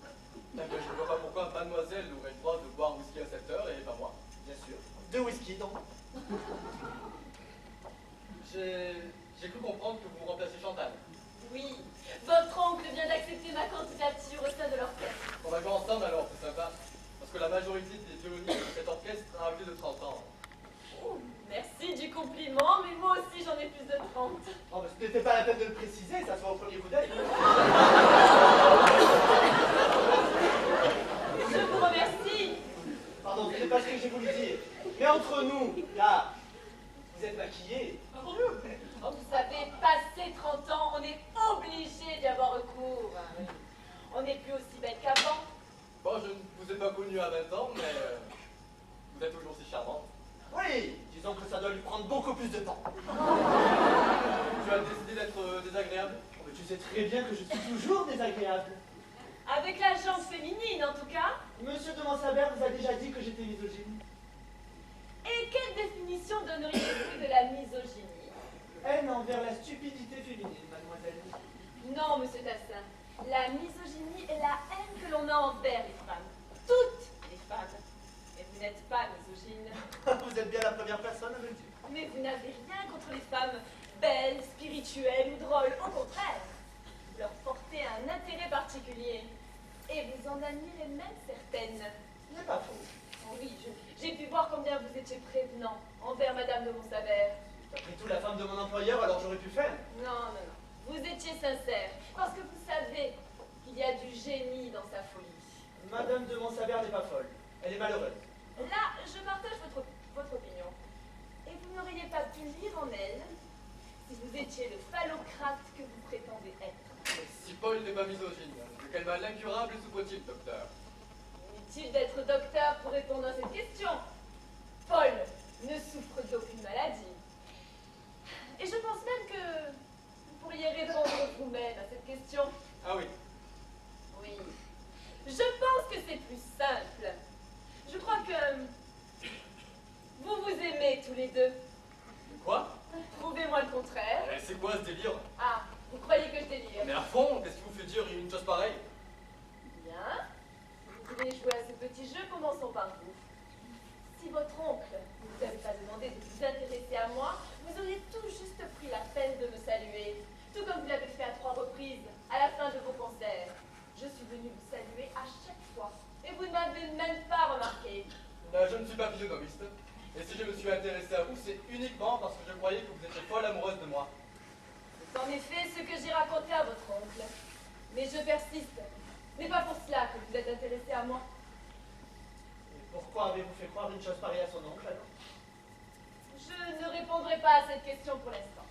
Je ne vois pas pourquoi mademoiselle aurait le droit de boire whisky à cette heure et pas moi. Bien sûr. 2 whisky, donc. J'ai cru comprendre que vous remplacez Chantal. Oui, votre oncle vient d'accepter ma candidature au sein de l'orchestre. On va jouer ensemble alors, c'est sympa. Parce que la majorité des violonistes de cet orchestre a plus de 30 ans. Oh, merci du compliment, mais moi aussi j'en ai plus de 30. Oh, mais ce n'était pas la peine de le préciser, ça se voit au premier coup d'œil. Je vous remercie. Pardon, ce n'est pas ce que j'ai voulu dire. Mais entre nous, là, vous êtes maquillés. Oh, vous savez, passé 30 ans, on est obligé d'y avoir recours. On n'est plus aussi belle qu'avant. Bon, je ne vous ai pas connu à 20 ans, mais vous êtes toujours si charmante. Oui, disons que ça doit lui prendre beaucoup plus de temps. Tu as décidé d'être désagréable? Oh, mais tu sais très bien que je suis toujours désagréable. Avec la jambe féminine, en tout cas. Monsieur de Montsabert vous a déjà dit que j'étais misogyne. Et quelle définition donneriez-vous de la misogynie? Haine envers la stupidité féminine, mademoiselle. Non, monsieur Tassin. La misogynie est la haine que l'on a envers les femmes. Toutes les femmes. Et vous n'êtes pas misogyne. Vous êtes bien la première personne à me le dire. Mais vous n'avez rien contre les femmes belles, spirituelles ou drôles. Au contraire, vous leur portez un intérêt particulier. Et vous en admirez même certaines. Ce n'est pas faux. Oh oui, j'ai pu voir combien vous étiez prévenant envers Madame de Montsabert. Après tout, la femme de mon employeur, alors j'aurais pu faire. Non. Vous étiez sincère, parce que vous savez qu'il y a du génie dans sa folie. Madame de Montsabert n'est pas folle. Elle est malheureuse. Là, je partage votre opinion. Et vous n'auriez pas pu lire en elle si vous étiez le phallocrate que vous prétendez être. Si Paul n'est pas misogyne, de quel mal incurable souffre-t-il, docteur? Inutile d'être docteur pour répondre à cette question. Paul ne souffre d'aucune maladie. Et je pense même que vous pourriez répondre vous-même à cette question. Ah oui. Oui. Je pense que c'est plus simple. Je crois que vous vous aimez tous les deux. Quoi? Prouvez-moi le contraire. C'est quoi ce délire? Ah, vous croyez que je délire? Mais à fond, qu'est-ce qui vous fait dire une chose pareille? Bien. Vous voulez jouer à ce petit jeu, commençons par vous. Si votre oncle ne vous avait pas demandé de vous intéresser à moi, vous auriez tout juste pris la peine de me saluer, tout comme vous l'avez fait à 3 reprises, à la fin de vos concerts. Je suis venue vous saluer à chaque fois, et vous ne m'avez même pas remarqué. Je ne suis pas physionomiste. Et si je me suis intéressé à vous, c'est uniquement parce que je croyais que vous étiez folle amoureuse de moi. C'est en effet ce que j'ai raconté à votre oncle. Mais je persiste. Ce n'est pas pour cela que vous êtes intéressé à moi. Et pourquoi avez-vous fait croire une chose pareille à son oncle, alors? Je ne répondrai pas à cette question pour l'instant.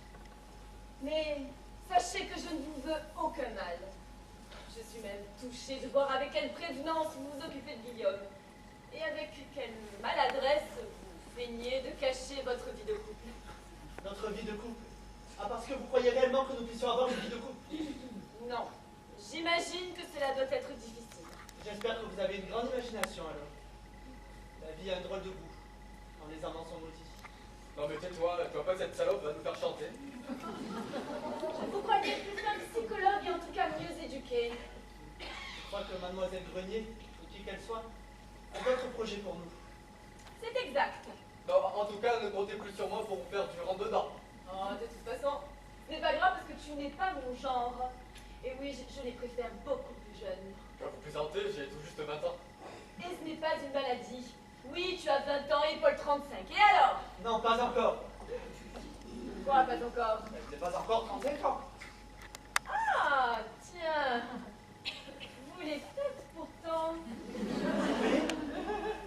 Mais sachez que je ne vous veux aucun mal. Je suis même touchée de voir avec quelle prévenance vous vous occupez de Guillaume. Et avec quelle maladresse vous feignez de cacher votre vie de couple. Notre vie de couple. Ah, parce que vous croyez réellement que nous puissions avoir une vie de couple? Non. J'imagine que cela doit être difficile. J'espère que vous avez une grande imagination alors. La vie a un drôle de goût, quand les amants sont maudits. Non mais tais-toi, tu vois pas que cette salope va nous faire chanter? Vous croyez plus un psychologue et en tout cas mieux éduqué. Je crois que mademoiselle Grenier, ou qui qu'elle soit, a d'autres projets pour nous. C'est exact. Non, en tout cas, ne comptez plus sur moi pour vous faire du rentre-dedans. Oh, de toute façon, ce n'est pas grave parce que tu n'es pas mon genre. Et oui, je les préfère beaucoup plus jeunes. Vous plaisantez, j'ai tout juste 20 ans. Et ce n'est pas une maladie. Oui, tu as 20 ans et Paul 35. Et alors? Non, pas encore. Quoi, pas encore? Elle n'est pas encore 35 ans. Ah, tiens. Vous les faites pourtant.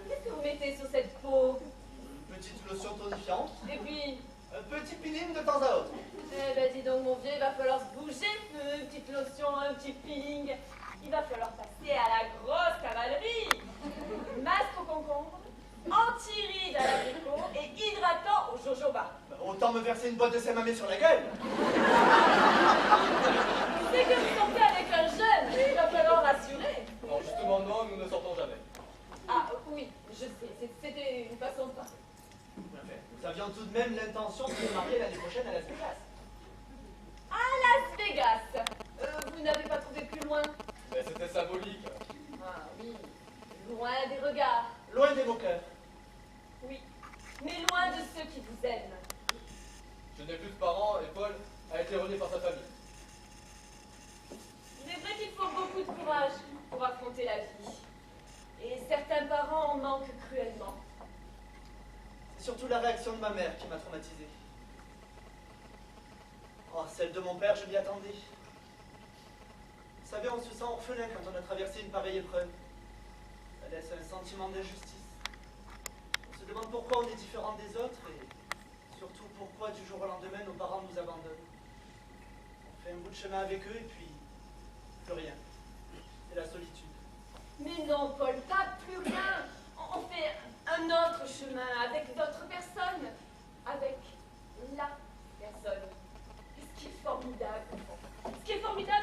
Qu'est-ce que vous mettez sur cette peau? Une petite lotion tonifiante, Et puis, un petit peeling de temps à autre. eh ben dis donc mon vieux, il va falloir se bouger. Une petite lotion, un petit peeling. Il va falloir passer à la grosse cavalerie. Masque au concombre, anti-rides à l'abricot et hydratant au jojoba. Autant me verser une boîte de Samamé sur la gueule. C'est que vous sortez avec un jeune, il va falloir rassurer. Non, justement, non, nous ne sortons jamais. Ah oui, je sais, c'était une façon de parler. Nous avions tout de même l'intention de nous marier l'année prochaine à Las Vegas. À Las Vegas. Vous n'avez pas trouvé plus loin? Mais c'était symbolique. Ah oui, loin des regards. Loin des beaux cœurs. Oui, mais loin de ceux qui vous aiment. Je n'ai plus de parents et Paul a été renié par sa famille. Il est vrai qu'il faut beaucoup de courage pour affronter la vie. Et certains parents en manquent cruellement. C'est surtout la réaction de ma mère qui m'a traumatisé. Oh, celle de mon père, je m'y attendais. Vous savez, on se sent orphelin quand on a traversé une pareille épreuve. Ça laisse un sentiment d'injustice. On se demande pourquoi on est différent des autres et surtout pourquoi du jour au lendemain nos parents nous abandonnent. On fait un bout de chemin avec eux et puis plus rien. C'est la solitude. Mais non, Paul, pas plus rien. On fait un autre chemin avec d'autres personnes. Avec la personne. Et ce qui est formidable,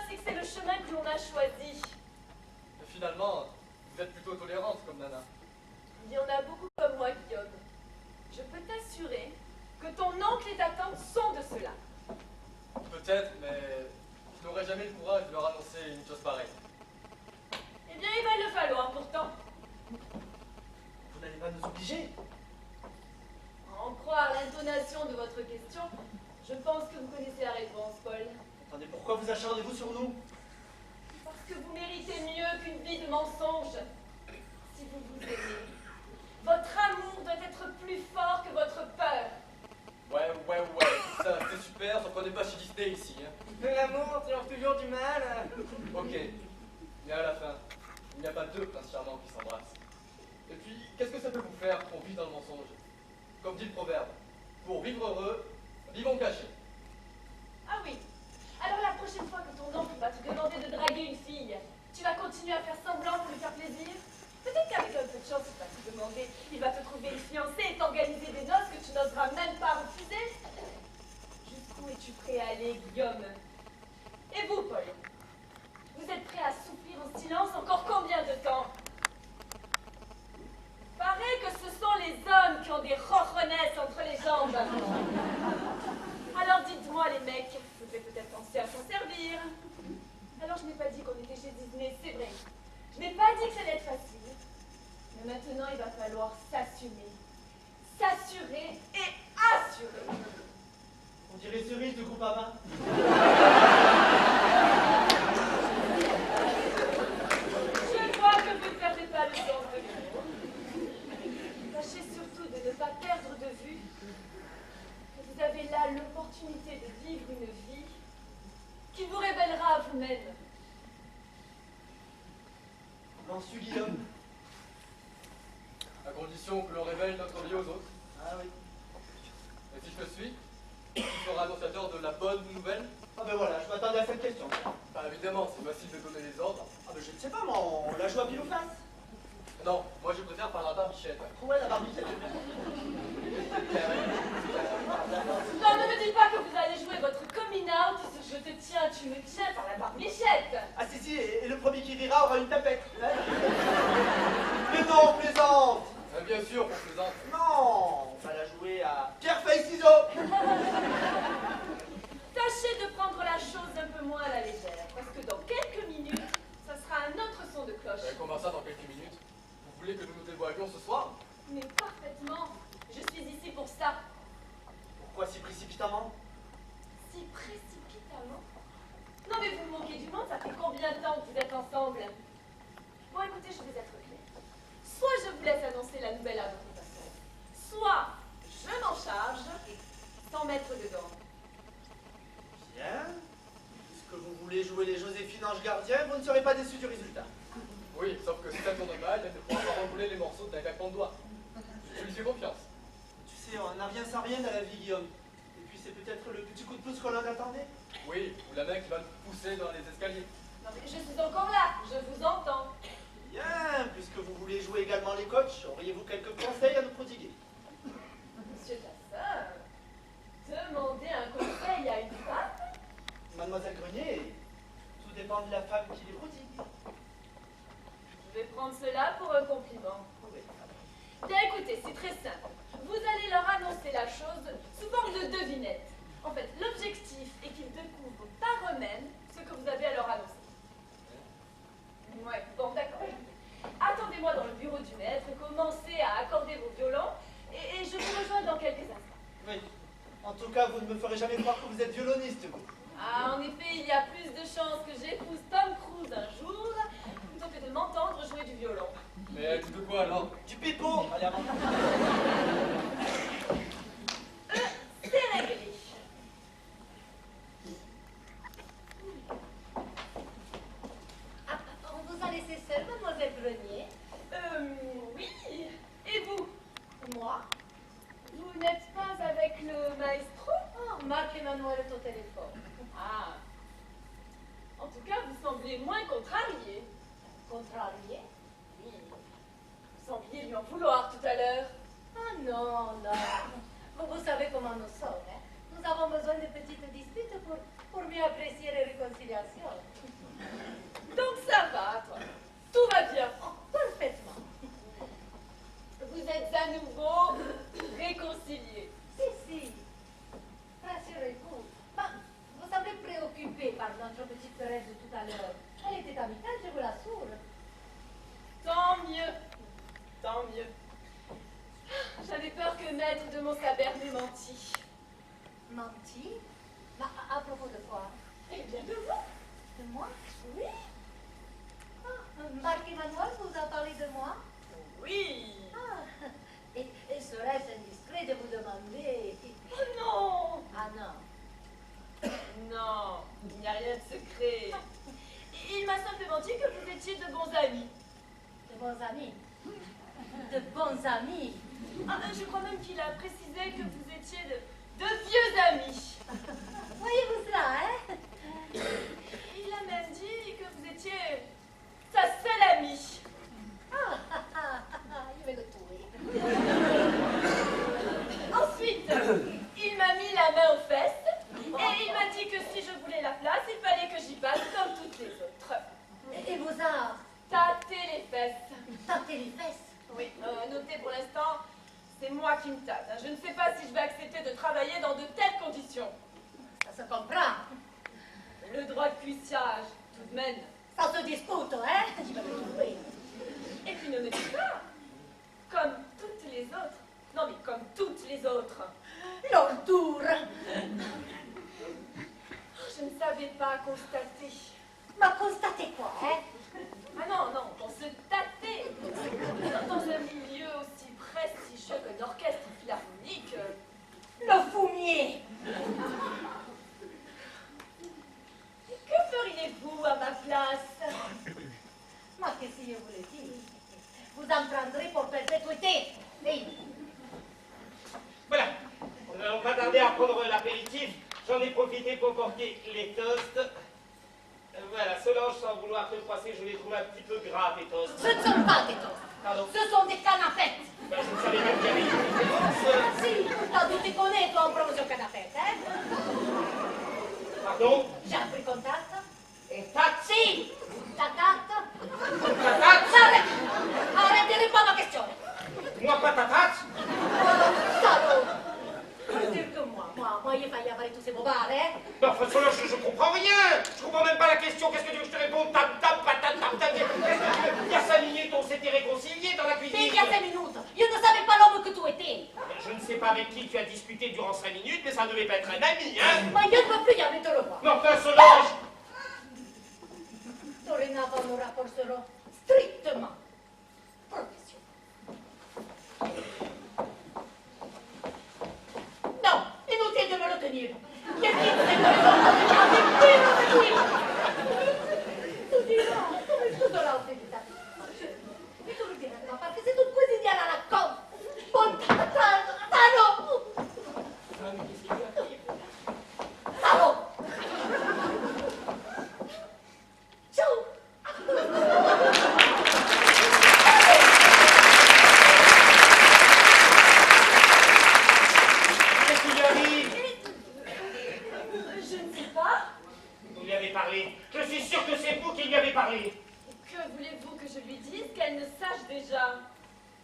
c'est que c'est le chemin que l'on a choisi. Et finalement, vous êtes plutôt tolérante comme nana. Il y en a beaucoup comme moi, Guillaume. Je peux t'assurer que ton oncle et ta tante sont de cela. Peut-être, mais je n'aurais jamais le courage de leur annoncer une chose pareille. Eh bien, il va le falloir pourtant. Vous n'allez pas nous obliger. À en croire l'intonation de votre question, je pense que vous connaissez la réponse, Paul. Attendez, pourquoi vous acharnez-vous sur nous? Parce que vous méritez mieux qu'une vie de mensonges. Si vous vous aimez, votre amour doit être plus fort que votre peur. Ouais, tout ça, c'est super, sauf qu'on n'est pas chez Disney ici. Hein. Mais l'amour triomphe toujours du mal. Ok, mais à la fin, il n'y a pas deux princes charmants qui s'embrassent. Et puis, qu'est-ce que ça peut vous faire qu'on vit dans le mensonge? Comme dit le proverbe, pour vivre heureux, vivons cachés. Ah oui. Alors la prochaine fois que ton oncle va te demander de draguer une fille, tu vas continuer à faire semblant pour lui faire plaisir? Peut-être qu'avec un peu de chance, il va te demander, il va te trouver une fiancée et t'organiser des noces que tu n'oseras même pas refuser. Jusqu'où es-tu prêt à aller, Guillaume? Et vous, Paul? Vous êtes prêt à souffrir en silence encore combien de temps? Paraît que ce sont les hommes qui ont des rochonnesses entre les jambes. Alors dites-moi, les mecs, vous devez peut-être penser à s'en servir. Alors je n'ai pas dit qu'on était chez Disney, c'est vrai. Je n'ai pas dit que ça allait être facile. Mais maintenant, il va falloir s'assumer. S'assurer et assurer. On dirait cerise de Groupama. Je vois que vous ne perdez pas le sens de l'humour. Tâchez surtout de ne pas perdre de vue que vous avez là l'opportunité de vivre une vie qui vous révélera à vous-même. M'en suis Guillaume. À condition que l'on révèle notre vie aux autres. Ah oui. Et si je te suis, tu seras annonciateur de la bonne nouvelle? Ah ben voilà, je m'attendais à cette question. Bah évidemment, c'est facile de donner les ordres. Ah ben je ne sais pas, moi, on la joue à pile ou face. Non, moi je préfère par la barbichette. Ouais, la barbichette, j'aime bien. Non, ne me dites pas que vous allez jouer votre je te tiens, tu me tiens par la barbichette. Ah si, et le premier qui rira aura une tapette. Hein. Mais non, on plaisante. Bien sûr, on plaisante. Non, on va la jouer à pierre, feuille, ciseaux. Tâchez de prendre la chose un peu moins à la légère, parce que dans quelques minutes, ça sera un autre son de cloche. Comment ça dans quelques minutes? Vous voulez que nous nous dévoilions ce soir? Mais parfaitement, je suis ici pour ça. Pourquoi si précipitamment? Si précipitamment? Non mais vous vous moquez du monde, ça fait combien de temps que vous êtes ensemble? Bon écoutez, je vais être claire. Soit je vous laisse annoncer la nouvelle à votre passage, soit je m'en charge sans mettre dedans. Bien. Puisque vous voulez jouer les Joséphine Ange Gardien, vous ne serez pas déçus du résultat. Oui, sauf que si ça tourne mal, elle ne pourra pas rouler les morceaux d'un claquement de doigts. Je lui fais confiance. Tu sais, on n'a rien sans rien dans la vie, Guillaume. Et puis c'est peut-être le petit coup de pouce qu'on en attendait. Oui, ou la main qui va le pousser dans les escaliers. Non mais je suis encore là, je vous entends. Bien, puisque vous voulez jouer également les coachs, auriez-vous quelques conseils à nous prodiguer? Monsieur Tassin, demander un conseil à une femme? Mademoiselle Grenier, tout dépend de la femme qui les prodigue. Je vais prendre cela pour un compliment. Bien écoutez, c'est très simple. Vous allez leur annoncer la chose sous forme de devinette. En fait, l'objectif est qu'ils découvrent par eux-mêmes ce que vous avez à leur annoncer. Ouais, bon, d'accord. Attendez-moi dans le bureau du maître, commencez à accorder vos violons, et je vous rejoins dans quelques instants. Oui. En tout cas, vous ne me ferez jamais croire que vous êtes violoniste, vous. Ah, en effet, il y a plus de chances que j'épouse Tom Cruise un jour, plutôt que de m'entendre jouer du violon. Mais elle dit de quoi alors? Du pipeau. Allez, avant. C'est réglé. Ah, on vous a laissé seule, mademoiselle Grenier? Oui. Et vous? Moi? Vous n'êtes pas avec le maestro? Oh, Marc Emmanuel est au téléphone. Ah. En tout cas, vous semblez moins contrarié. Contrarié? Oui. Vous sembliez lui en vouloir tout à l'heure. Ah non, non. Vous savez comment nous sommes, hein? Nous avons besoin de petites disputes pour mieux apprécier les réconciliations. Donc ça va, toi. Tout va bien. Oh, parfaitement. Vous êtes à nouveau réconciliés. Si. Rassurez-vous. Bah, vous semblez préoccupé par notre petite querelle de tout à l'heure. Elle était amicale, je vous l'assure. Tant mieux. Tant mieux. J'avais peur que maître de Montsaber m'ait menti. Menti? Bah, à propos de quoi? Eh bien de vous. De moi? Oui. Ah, Marc Emmanuel vous a parlé de moi? Oui. Ah, et serait-ce indiscret de vous demander... Oh non. Ah non. Non, il n'y a rien de secret. Il m'a simplement dit que vous étiez de bons amis. De bons amis. De bons amis. Ah, je crois même qu'il a précisé que vous étiez de vieux amis. Voyez-vous cela, hein? Il a même dit que vous étiez sa seule amie. Il va le trouver. Ensuite, il m'a mis la main aux fesses et il m'a dit que si je voulais la place, il fallait que j'y passe comme toutes les autres. Et vous a Tâter les fesses. tâté les fesses? Oui, notez pour l'instant, c'est moi qui me tâte. Je ne sais pas si je vais accepter de travailler dans de telles conditions. Ça se comprend. Le droit de cuissage, tout de même. Ça se discute, hein? Je vais le trouver. Et puis ne me dites pas, comme toutes les autres. Non mais comme toutes les autres. Leur tour. Je ne savais pas constater. M'a constaté quoi, hein? Ah non, non, on se tâtait. Dans un milieu aussi prestigieux qu'un orchestre philharmonique. Le fumier. Que feriez-vous à ma place? Moi, qu'est-ce que je vous le dis? Vous en prendrez pour perpétuité. Oui. Voilà. Nous n'allons pas tarder à prendre l'apéritif. J'en ai profité pour porter les toasts. Voilà, Solange, sans vouloir te froisser, je les trouve un petit peu gras, tes toasts. Ce ne sont pas des toasts. Pardon. Ce sont des canapés. Ben, je ne savais pas qu'il y avait une différence. Ah si, pourtant tu te connais, toi, en promotion canapé, hein? Pardon? J'ai un prix contact. On taxe? Si! Ta carte? Ta taxe? Arrête! Arrête de répondre à ma question! Moi, pas ta taxe? Salaud! Plus dur que moi, il va y avoir tous ces bobards, hein? Mais enfin, là, je comprends rien. Je comprends même pas la question. Qu'est-ce que tu veux que je te réponde? Tap, tap, patate, tap, tap. Qu'est-ce que tu veux? Il y a 5 minutes, on s'était réconciliés dans la cuisine. Il y a 5 minutes, je ne savais pas l'homme que tu étais. Je ne sais pas avec qui tu as discuté durant 5 minutes, mais ça ne devait pas être un ami, hein? Mais je ne veux plus jamais te le voir. Mais enfin, Solange! Dorénavant, nos rapports seront strictement professionnels. Non, inutile de me retenir. Qu'est-ce qui te fait de me retenir? Tu diras, come scusola ho finita. E tu lo dirai, ma perché sei tu quotidiana la con? Tano! Salaud! Ciao! Qu'est-ce qui lui arrive? Je ne sais pas. Vous lui avez parlé. Je suis sûr que c'est vous qui lui avez parlé. Que voulez-vous que je lui dise qu'elle ne sache déjà?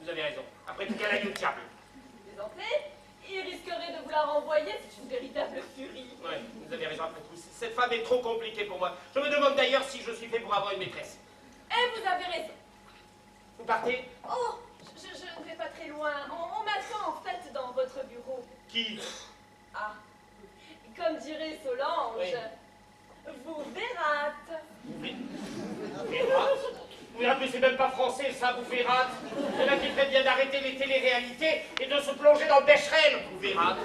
Vous avez raison. Après tout, qu'elle aille au diable. Vous en faites? Il risquerait de vous la renvoyer, c'est une véritable furie. Ouais, vous avez raison après tout. Cette femme est trop compliquée pour moi. Je me demande d'ailleurs si je suis fait pour avoir une maîtresse. Et vous avez raison. Vous partez? Oh, je ne vais pas très loin. On m'attend en fait dans votre bureau. Qui? Ah, comme dirait Solange, Oui. vous verrate. Vous verrate? Vous mais c'est même pas français, ça, vous verrate. Il y en a qui ferait bien d'arrêter les téléréalités et de se plonger dans le Becherel. Vous verrate.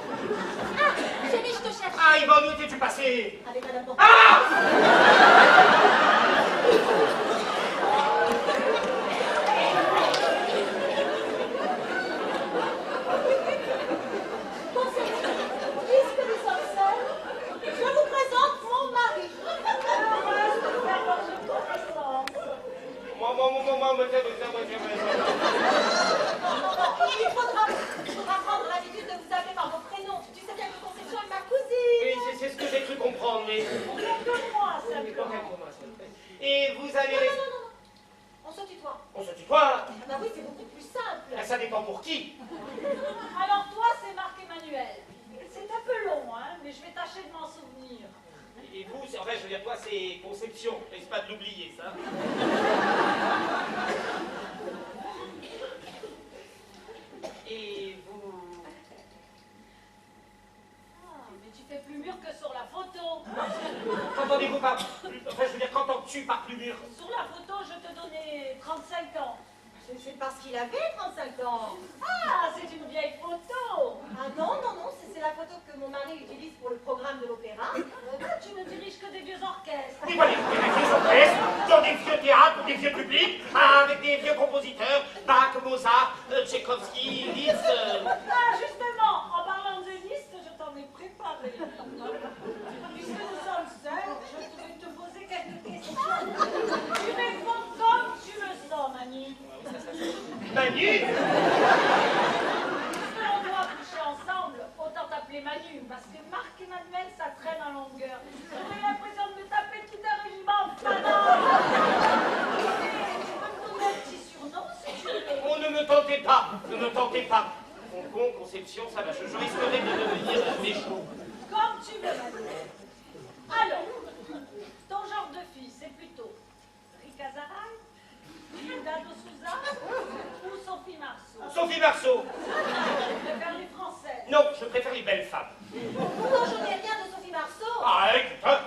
Ah, chérie, je te cherche. Ah, Yvonne, où étais-tu passé? Avec Madame Bon. Ah! Puisque nous sommes seuls, je vous présente mon mari. Heureuse de faire votre connaissance. Il faudra prendre l'habitude de vous appeler par vos prénoms. Tu sais bien que Conception est ma cousine. Oui, c'est ce que j'ai cru comprendre, mais... Regarde-moi simplement. Et vous allez... Non. On se tutoie. On se tutoie. Ah bah oui, c'est beaucoup plus simple. Ça dépend pour qui. Alors toi, c'est Marc-Emmanuel. C'est un peu long, hein, mais je vais tâcher de m'en souvenir. Et vous, en fait, je veux dire, toi, c'est Conception. N'est-ce pas de l'oublier, ça? Et vous... Ah, mais tu fais plus mûr que sur la photo. Entendez-vous pas... Enfin, je veux dire, qu'entends-tu par plus mûr? Sur la photo, je te donnais 35 ans. C'est parce qu'il avait 35 ans. Ah, c'est une vieille photo. Ah non, c'est la photo que mon mari utilise pour le programme de l'opéra. Tu ne diriges que des vieux orchestres. Et voilà, des vieux orchestres, dans des vieux théâtres, pour des vieux publics, avec des vieux compositeurs, Bach, Mozart, Tchaïkovski, Liszt... Ah, justement, en parlant de liste, je t'en ai préparé. Puisque nous sommes seuls, je vais te poser quelques questions. Tu réponds comme tu le sens, Manu. Manu? Puisque l'on doit coucher ensemble, autant t'appeler Manu, parce que Marc-Emmanuel, ça traîne en longueur. J'aurais l'impression de me taper tout un régiment fanard. Tu peux me donner un petit surnom, si tu veux. Oh, ne me tentez pas, ne me tentez pas. Con, Conception, ça va, je risquerais de devenir méchant. Comme tu veux, Manu. Alors, ton genre de fille, c'est plutôt Rika Zaraï, Hilda de Souza ou Sophie Marceau? Sophie Marceau. Tu préfères les Françaises? Non, je préfère les belles femmes. Non, je n'ai rien de Sophie Marceau. Ah, écoute, hein,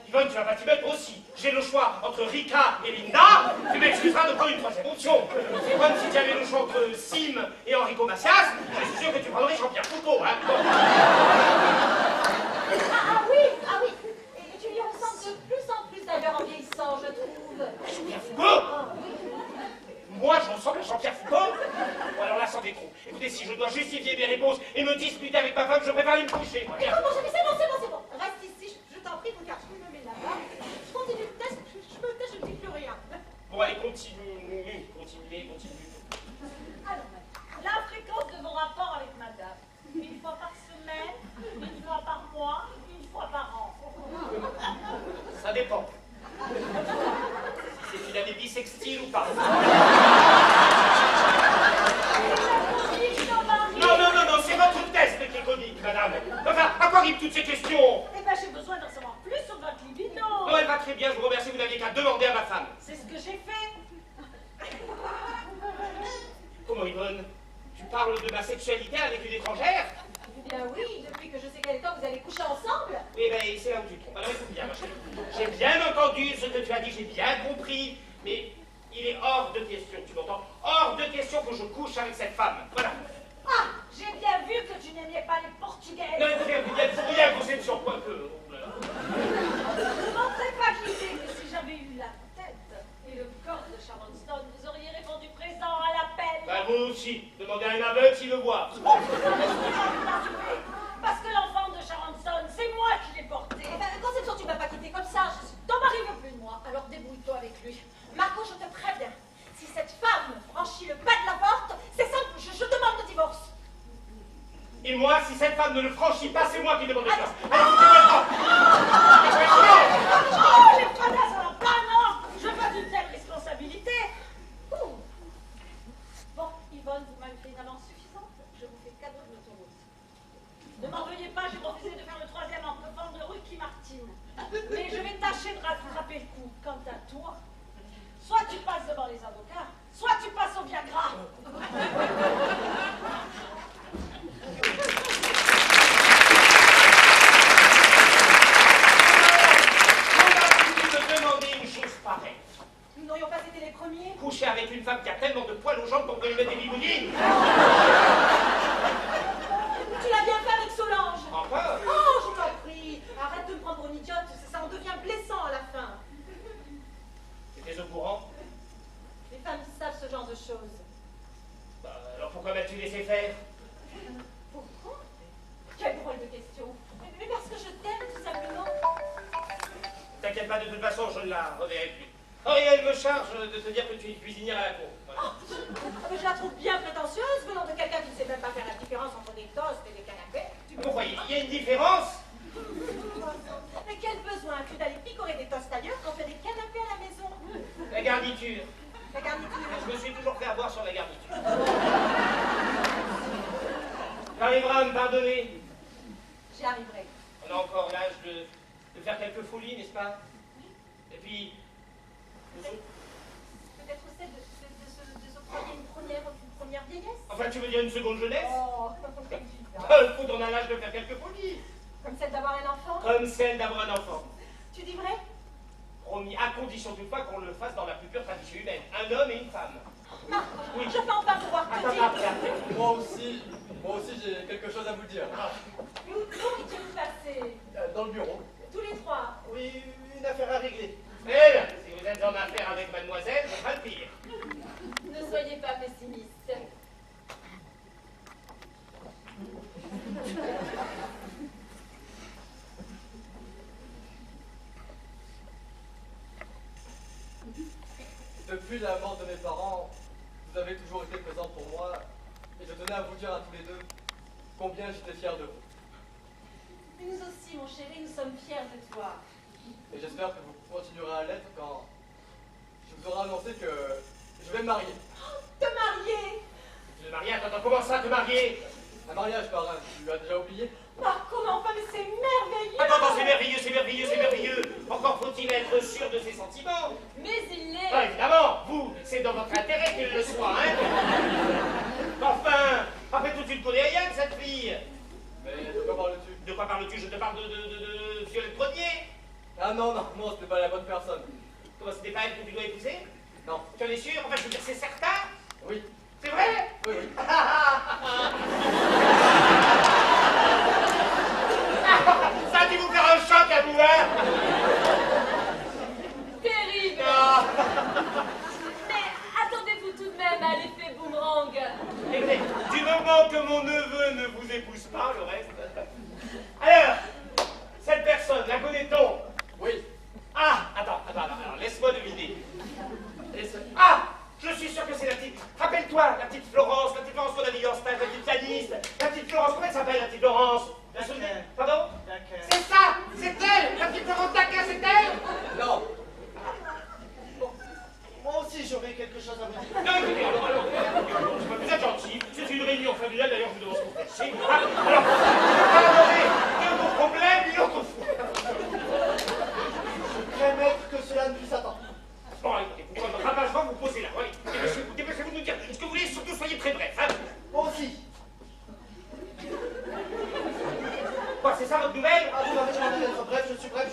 Yvonne, tu vas pas t'y mettre aussi. J'ai le choix entre Rika et Linda. Tu m'excuseras de prendre une troisième option. C'est comme si tu avais le choix entre Sim et Enrico Macias. Je suis sûr que tu prendrais Jean-Pierre Foucault, hein. Ah oui. Et tu lui ressembles de plus en plus d'ailleurs en vieillissant, je trouve. Jean-Pierre Foucault? Ah oui. Moi, je ressemble à Jean-Pierre Foucault? Bon, alors là, sans décro. Écoutez, si je dois justifier mes réponses et me disputer avec ma femme, je préfère aller me coucher. Mais comment jamais? C'est bon. Reste ici, je t'en prie, regarde, je me mets là-bas. Je continue le test, je ne dis plus rien. Bon, allez, continue. Alors, la fréquence de vos rapports avec madame. Une fois par semaine, une fois par mois, une fois par an. dépend. Si c'est une année bissextile ou pas. Non, c'est votre test qui est comique, madame. Enfin, à quoi riment toutes ces questions? Eh ben, j'ai besoin d'en savoir plus sur votre libido. Non, elle va très bien, je vous remercie, vous n'aviez qu'à demander à ma femme. C'est ce que j'ai fait. Comment, Yvonne? Tu parles de ma sexualité avec une étrangère? Eh bien oui, depuis que je sais quel temps vous allez coucher ensemble. Oui, ben, c'est là où tu trompes. Alors écoute bien, ma chérie. J'ai bien entendu ce que tu as dit, j'ai bien compris, mais il est hors de question, tu m'entends? Hors de question que je couche avec cette femme. Voilà. Ah, j'ai bien vu que tu n'aimais pas les Portugais. Non, écoutez, il y a une conception, quoi que... Je ne montrais pas l'idée que si j'avais eu la tête et le corps de Sharon Stone, vous auriez répondu présent à l'appel. Bah, vous aussi, demandez à un aveugle s'il veut voir. Parce que l'enfant de Sharon Stone, c'est moi qui l'ai porté. Eh ben, Conception, tu ne vas pas quitter comme ça. Ton mari veut plus de moi, alors débrouille-toi avec lui. Marco, je te préviens. Si cette femme franchit le pas de la porte, c'est simple, je demande le divorce. Et moi, si cette femme ne le franchit pas, c'est moi qui demande le divorce. Allez, foutez-moi le temps. Oh, les connasses, alors pas non. Je veux pas d'une telle responsabilité. Ouh. Bon, Yvonne, vous m'avez fait une avance suffisante. Je vous fais cadeau de l'autoroute. Ne m'en veuillez pas, j'ai refusé de faire le troisième en profond de Ricky Martin. Mais je vais tâcher de rattraper le coup. Quant à toi, soit tu passes devant les avocats, soit tu passes au Viagra. de demander une chose pareille. Nous n'aurions pas été les premiers. Coucher avec une femme qui a tellement de poils aux jambes qu'on peut lui mettre des bigoudines. Tu l'as bien fait avec Solange. Encore? Oh, je t'en prie. Arrête de me prendre pour une idiote, ça en devient blessant à la fin. Tu es au courant? Les femmes savent ce genre de choses. Bah, alors pourquoi m'as-tu laissé faire? Pourquoi? Quelle drôle de question. Mais parce que je t'aime, tout simplement. T'inquiète pas, de toute façon, je ne la reverrai plus. Oh, et elle me charge de te dire que tu es cuisinière à la cour. Voilà. Ah, mais je la trouve bien prétentieuse, venant de quelqu'un qui ne sait même pas faire la différence entre des toasts et des canapés. Pourquoi? Il y a une différence? Mais quel besoin as-tu d'aller picorer des toasts ailleurs quand tu as des canapés à la maison? La garniture. La garniture. Je me suis toujours fait avoir sur la garniture. Tu arriveras à me pardonner. J'y arriverai. On a encore l'âge de faire quelques folies, n'est-ce pas? Et puis... Peut-être celle de se croyer une première vieillesse. Enfin, tu veux dire une seconde jeunesse? Oh, Écoute, on a l'âge de faire quelques folies. comme celle d'avoir un enfant. Comme celle d'avoir un enfant. Tu dis vrai? Promis, à condition toutefois qu'on le fasse dans la plus pure tradition humaine. Un homme et une femme. Marc, Oui. je peux enfin pouvoir te Attends, dire. après. Moi aussi, j'ai quelque chose à vous dire. Mais où pourriez-tu nous passer? Dans le bureau. Tous les trois. Oui, une affaire à régler. Eh bien, si vous êtes en affaire avec mademoiselle, ce sera le pire. Ne soyez pas pessimiste. Depuis la mort de mes parents, vous avez toujours été présent pour moi, et je tenais à vous dire à tous les deux combien j'étais fier de vous. Mais nous aussi, mon chéri, nous sommes fiers de toi. Et j'espère que vous continuerez à l'être quand je vous aurai annoncé que je vais me marier. Te marier? Te marier? Attends, comment ça, te marier? Un mariage, parrain, tu l'as déjà oublié? Marc, comment enfin, mais c'est merveilleux! Attends, c'est merveilleux, c'est merveilleux, c'est merveilleux. Encore faut-il être sûr de ses sentiments. Mais il l'est. Bah, évidemment, vous, c'est dans votre intérêt qu'il le soit, hein. Enfin, après tout, tu ne connais rien de cette fille. Mais de quoi parles-tu? De quoi parles-tu? Je te parle de Violette Grenier. Ah non, c'était pas la bonne personne. Comment, c'était pas elle que tu dois épouser? Non. Tu en es sûr? Enfin, je veux dire, c'est certain? Oui. C'est vrai? Oui, oui. Ça a dû vous faire un choc à vous, hein? Terrible. Ah. Mais attendez-vous tout de même à l'effet boomerang. Écoutez, du moment que mon neveu ne vous épouse pas, le reste... Alors, cette personne, la connaît-on? Oui. Ah, attends, alors, laisse-moi deviner. Ah, je suis sûr que c'est la petite... Rappelle-toi, la petite Florence qu'on a mis en stage, la petite pianiste, la petite Florence, comment elle s'appelle, la petite Florence? La souvenir? Pardon? C'est ça, c'est elle, la petite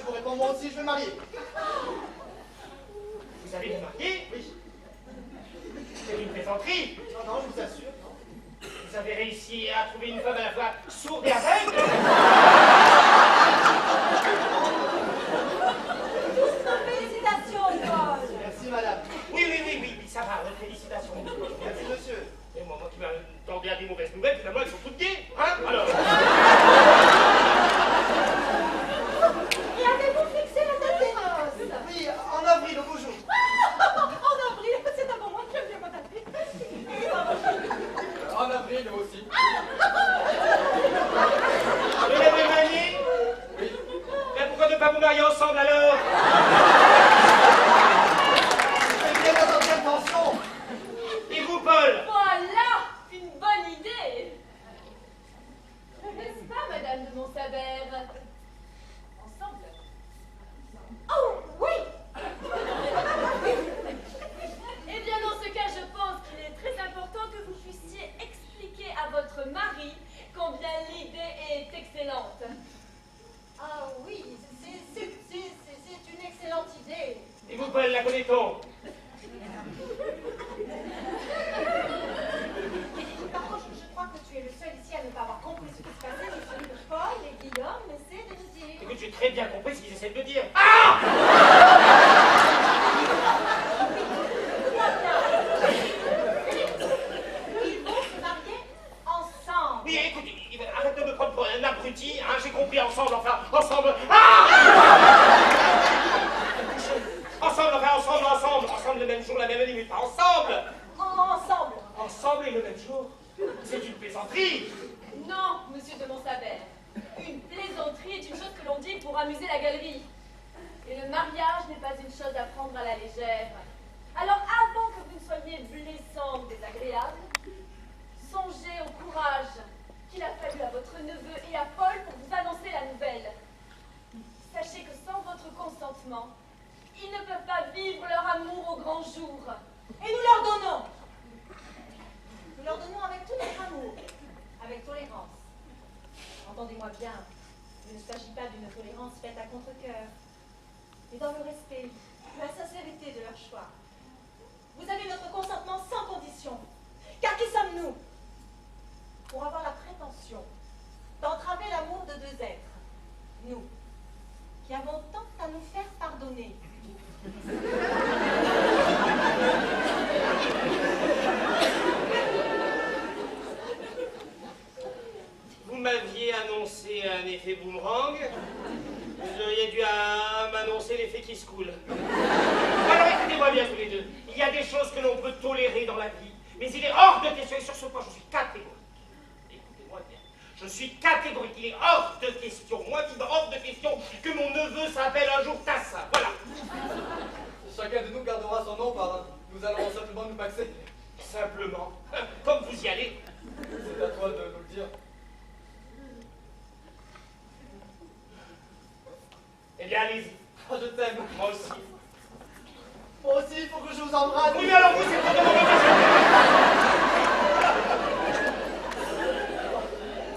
je vous réponds, moi aussi, je vais me marier. Vous allez vous marier? Oui. C'est une plaisanterie. Non, non, je vous assure, non. Vous avez réussi à trouver une femme à la fois sourde et aveugle? Toutes nos félicitations, Paul. Merci, madame. Oui, ça va, félicitations. Merci, monsieur. Et moi qui m'attendais à des mauvaises nouvelles, finalement, elles sont toutes gays, hein? Alors. Et avez-vous fixé la date des noces? Oui, en avril, au beau jour. En avril, c'est un bon mois que j'aime bien mon avis. En avril, moi aussi. Vous l'avez marié? Oui. Mais pourquoi ne pas vous marier ensemble alors? C'est bien dans notre intention. Et vous, Paul? Voilà une bonne idée. N'est-ce pas, Madame de Montsabert? Ensemble. Oh, oui. Eh bien, dans ce cas, je pense qu'il est très important que vous puissiez expliquer à votre mari combien l'idée est excellente. Ah oui, c'est une excellente idée. Et vous, Paul, la connaît-on? Par contre, je crois que tu es le seul ici à ne pas avoir compris ce qui se passait. C'est celui que Paul et Guillaume essaient de nous dire. Écoute, j'ai très bien compris ce qu'ils essaient de me dire. Ah! Ils vont se marier ensemble. Oui, écoute, arrête de me prendre pour un abruti, hein, j'ai compris ensemble, enfin, ensemble. Ah! Ensemble le même jour, la même nuit, pas ensemble. Ensemble. Ensemble et le même jour. C'est une plaisanterie. Non, monsieur de Montsabert. Une plaisanterie est une chose que l'on dit pour amuser la galerie. Et le mariage n'est pas une chose à prendre à la légère. Alors, avant que vous ne soyez blessante, désagréable, songez au courage qu'il a fallu à votre neveu et à Paul pour vous annoncer la nouvelle. Sachez que sans votre consentement, ils ne peuvent pas vivre leur amour au grand jour. Et nous leur donnons. Nous leur donnons avec tout notre amour, avec tolérance. Entendez-moi bien, il ne s'agit pas d'une tolérance faite à contre-cœur, mais dans le respect, la sincérité de leur choix. Vous avez notre consentement sans condition. Car qui sommes-nous pour avoir la prétention d'entraver l'amour de deux êtres? Nous, qui avons tant à nous faire pardonner. Vous m'aviez annoncé un effet boomerang. Vous auriez dû m'annoncer l'effet qui se coule. Alors écoutez-moi bien tous les deux. Il y a des choses que l'on peut tolérer dans la vie, mais il est hors de question, et sur ce point je suis catégorique. Écoutez-moi bien. Je suis catégorique, il est hors de question, moi vivant hors de question, que mon neveu s'appelle un jour Tassin. Voilà. Chacun de nous gardera son nom, parrain. Nous allons simplement nous paxer. Simplement, comme vous y allez. C'est à toi de nous le dire. Eh bien, allez-y. Ah, je t'aime. Moi aussi. Moi aussi, il faut que je vous embrasse. Oui, mais alors vous, c'est trop de mon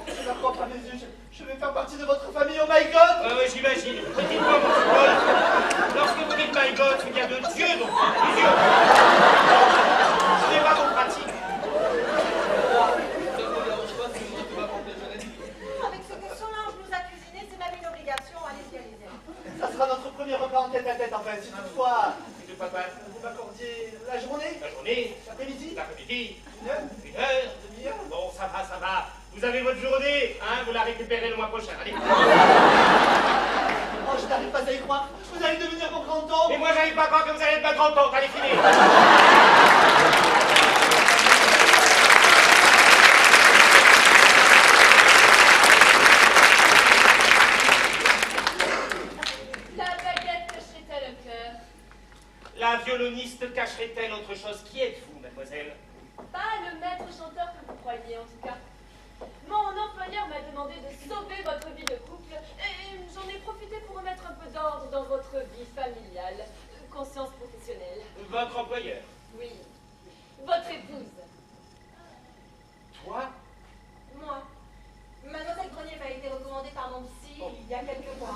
Je la crois pas mes yeux. Je vais faire partie de votre famille, oh my god. Oui, j'imagine. Dites-moi, mon petit Paul, lorsque vous dites my God, il y a de Dieu, donc des yeux. Ce n'est pas vos pratiques. Ne me dérange pas si moi tu vas pour déjeuner. Avec ce que Solange nous a cuisiné, c'est même une obligation. Allez-y, allez-y. Ça sera notre premier repas en tête-à-tête, enfin, si toutefois Et de papa, vous m'accordiez la journée, la journée, l'après-midi, l'après-midi, une heure, une heure. demi-heure. Bon, ça va, ça va. Vous avez votre journée, hein, vous la récupérez le mois prochain. Allez. Oh, je n'arrive pas à y croire. Vous allez devenir mon grand-oncle. Et moi, j'arrive pas à croire que vous allez être ma grande-tante. Allez, finir. La baguette cacherait-elle un cœur? La violoniste cacherait-elle autre chose? Qui êtes-vous, mademoiselle? Pas le maître chanteur que vous croyez, en tout cas. Mon employeur m'a demandé de sauver votre vie de couple et j'en ai profité pour remettre un peu d'ordre dans votre vie familiale, conscience professionnelle. Votre employeur? Oui, votre épouse. Toi? Moi. Mademoiselle Grenier m'a été recommandée par mon psy il y a quelques mois.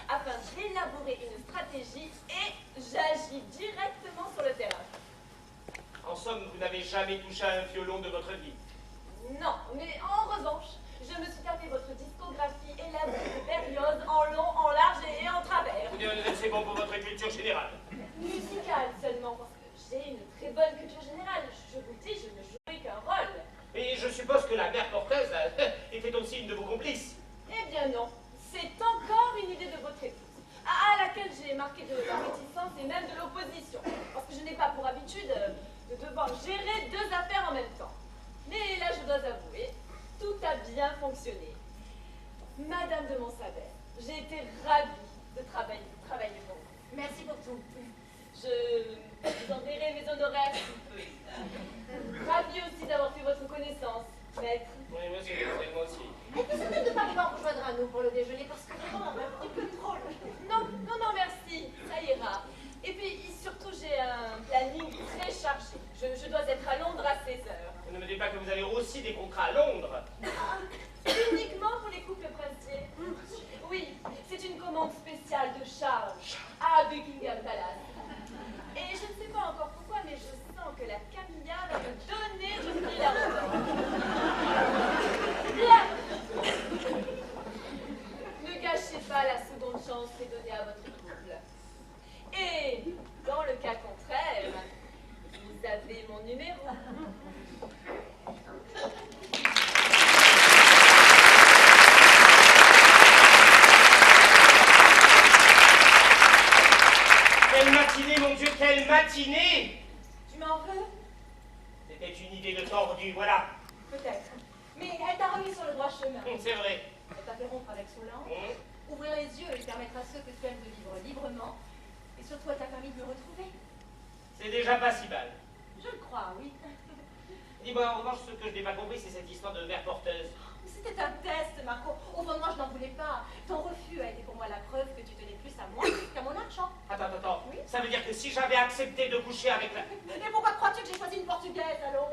afin d'élaborer une stratégie et j'agis directement sur le terrain. En somme, vous n'avez jamais touché à un violon de votre vie. Non, mais en revanche, je me suis tapé votre discographie élaborée de Berlioz en long, en large et en travers. C'est bon pour votre culture générale. Musicale seulement, parce que j'ai une très bonne culture générale. Je vous dis, je ne jouais qu'un rôle. Et je suppose que la mère porteuse était aussi une de vos complices. Eh bien non, c'est encore une idée de votre épouse, à laquelle j'ai marqué de la réticence et même de l'opposition, parce que je n'ai pas pour habitude de devoir gérer deux affaires en même temps. Mais là, je dois avouer, tout a bien fonctionné. Madame de Montsabert, j'ai été ravie de travailler pour vous. Merci pour tout. Je vous enverrai mes honoraires sous peu. Ravie aussi d'avoir fait votre connaissance, maître. Oui, monsieur, moi aussi. Et puis c'est peut-être de pas devoir rejoindre à nous pour le déjeuner parce que vraiment on a un petit peu trop. Non, merci, ça ira. Et puis, surtout, j'ai un planning très chargé. Je dois être à Londres à 16 heures. Vous ne me dites pas que vous avez aussi des contrats à Londres. Uniquement pour les couples princiers. Oui, c'est une commande spéciale de Charles à Buckingham Palace. Et je ne sais pas encore pourquoi, mais je sens que la Camilla va me donner du fil à retordre. Bien. Ne gâchez pas la seconde chance qui est donnée à votre couple. Et dans le cas contraire, vous avez mon numéro. Quelle matinée, mon Dieu, quelle matinée! Tu m'en veux? C'était une idée de tordu, voilà. Peut-être. Mais elle t'a remis sur le droit chemin. C'est vrai. Elle t'a fait rompre avec Solange. Ouvrir les yeux et permettre à ceux que tu aimes de vivre librement et surtout à ta famille de me retrouver. C'est déjà pas si mal. Je le crois, oui. Dis-moi, en revanche, ce que je n'ai pas compris, c'est cette histoire de mère porteuse. C'était un test, Marco. Au fond de moi, je n'en voulais pas. Ton refus a été pour moi la preuve que tu tenais plus à moi qu'à mon argent. Attends. Oui. Ça veut dire que si j'avais accepté de coucher avec la... Et pourquoi crois-tu que j'ai choisi une portugaise, alors?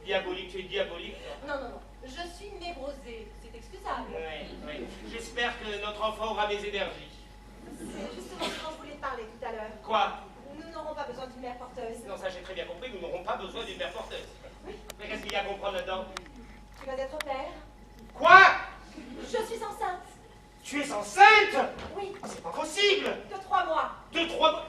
Diabolique, tu es diabolique, toi. Non. Je suis névrosée. C'est excusable. Oui. J'espère que notre enfant aura mes énergies. C'est justement ce dont je voulais te parler tout à l'heure. Quoi? Nous n'aurons pas besoin d'une mère porteuse. Non, ça j'ai très bien compris, nous n'aurons pas besoin d'une mère porteuse. Mais qu'est-ce qu'il y a à comprendre là-dedans? Tu vas être père. Quoi? Je suis enceinte. Tu es enceinte? Oui, C'est pas possible! de 3 mois. 2-3 mois.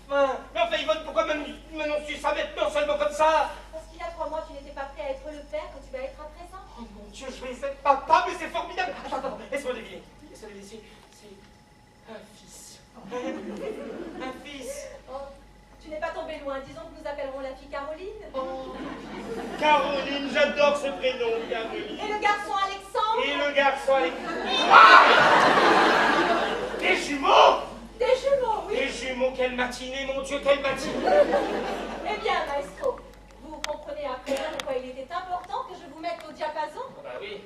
Mais enfin, Yvonne, pourquoi m'annonces-tu ça maintenant seulement comme ça? Parce qu'il y a 3 mois, tu n'étais pas prêt à être le père que tu vas être à présent. Oh mon Dieu, je vais être papa, mais c'est formidable! Attends, laisse-moi deviner. C'est un fils. Un fils. Oh, tu n'es pas tombé loin. Disons que nous appellerons la fille Caroline. Oh. Caroline, j'adore ce prénom, Caroline. Et le garçon Alexandre. Et le garçon avec... Ah! Des jumeaux! Des jumeaux, oui. Des jumeaux, quelle matinée, mon Dieu, quelle matinée! Eh bien, maestro, vous comprenez à présent pourquoi il était important que je vous mette au diapason? Bah oui.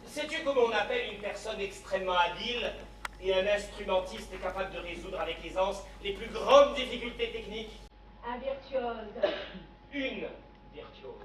Sais-tu comment on appelle une personne extrêmement habile et un instrumentiste capable de résoudre avec aisance les plus grandes difficultés techniques? Un virtuose. Une virtuose.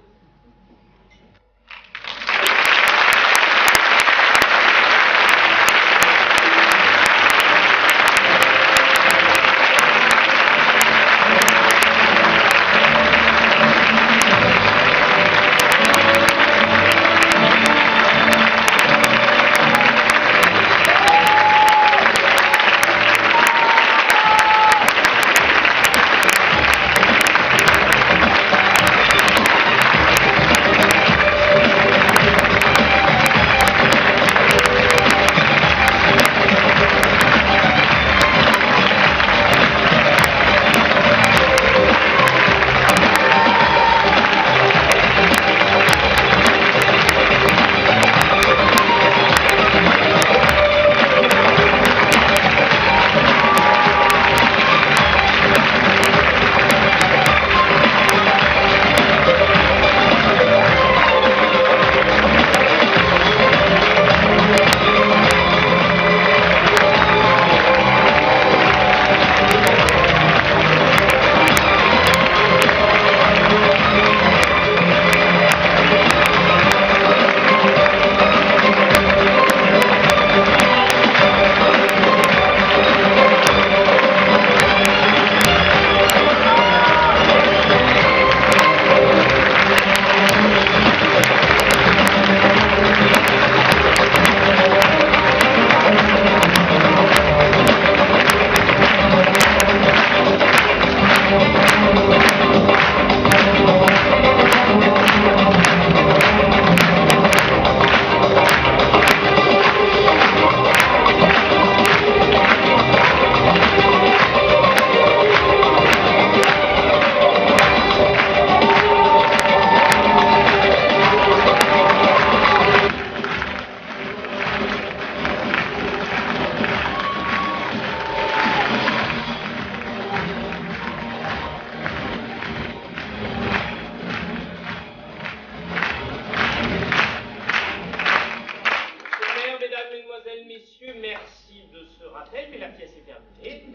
la pièce est terminée.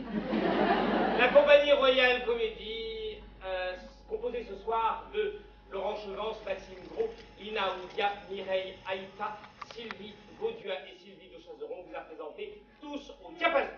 La compagnie Royale Comédie, composée ce soir de Laurent Chevance, Maxime Gros, Lina Oudia, Mireille Haïta, Sylvie Gauduin et Sylvie de Chazeron, vous a présenté tous au diapason.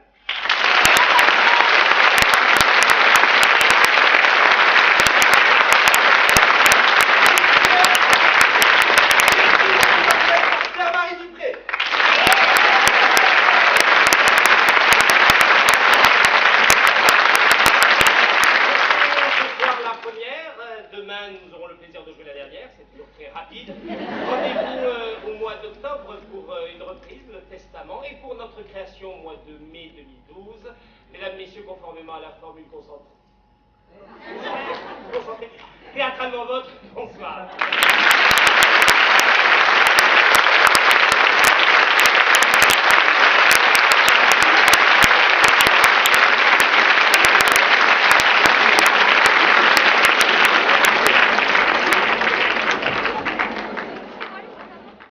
Nous aurons le plaisir de jouer la dernière, c'est toujours très rapide. Rendez-vous au mois d'octobre pour une reprise, Le Testament, et pour notre création au mois de mai 2012. Mesdames, Messieurs, conformément à la formule concentrée, théâtralement vôtre, bonsoir.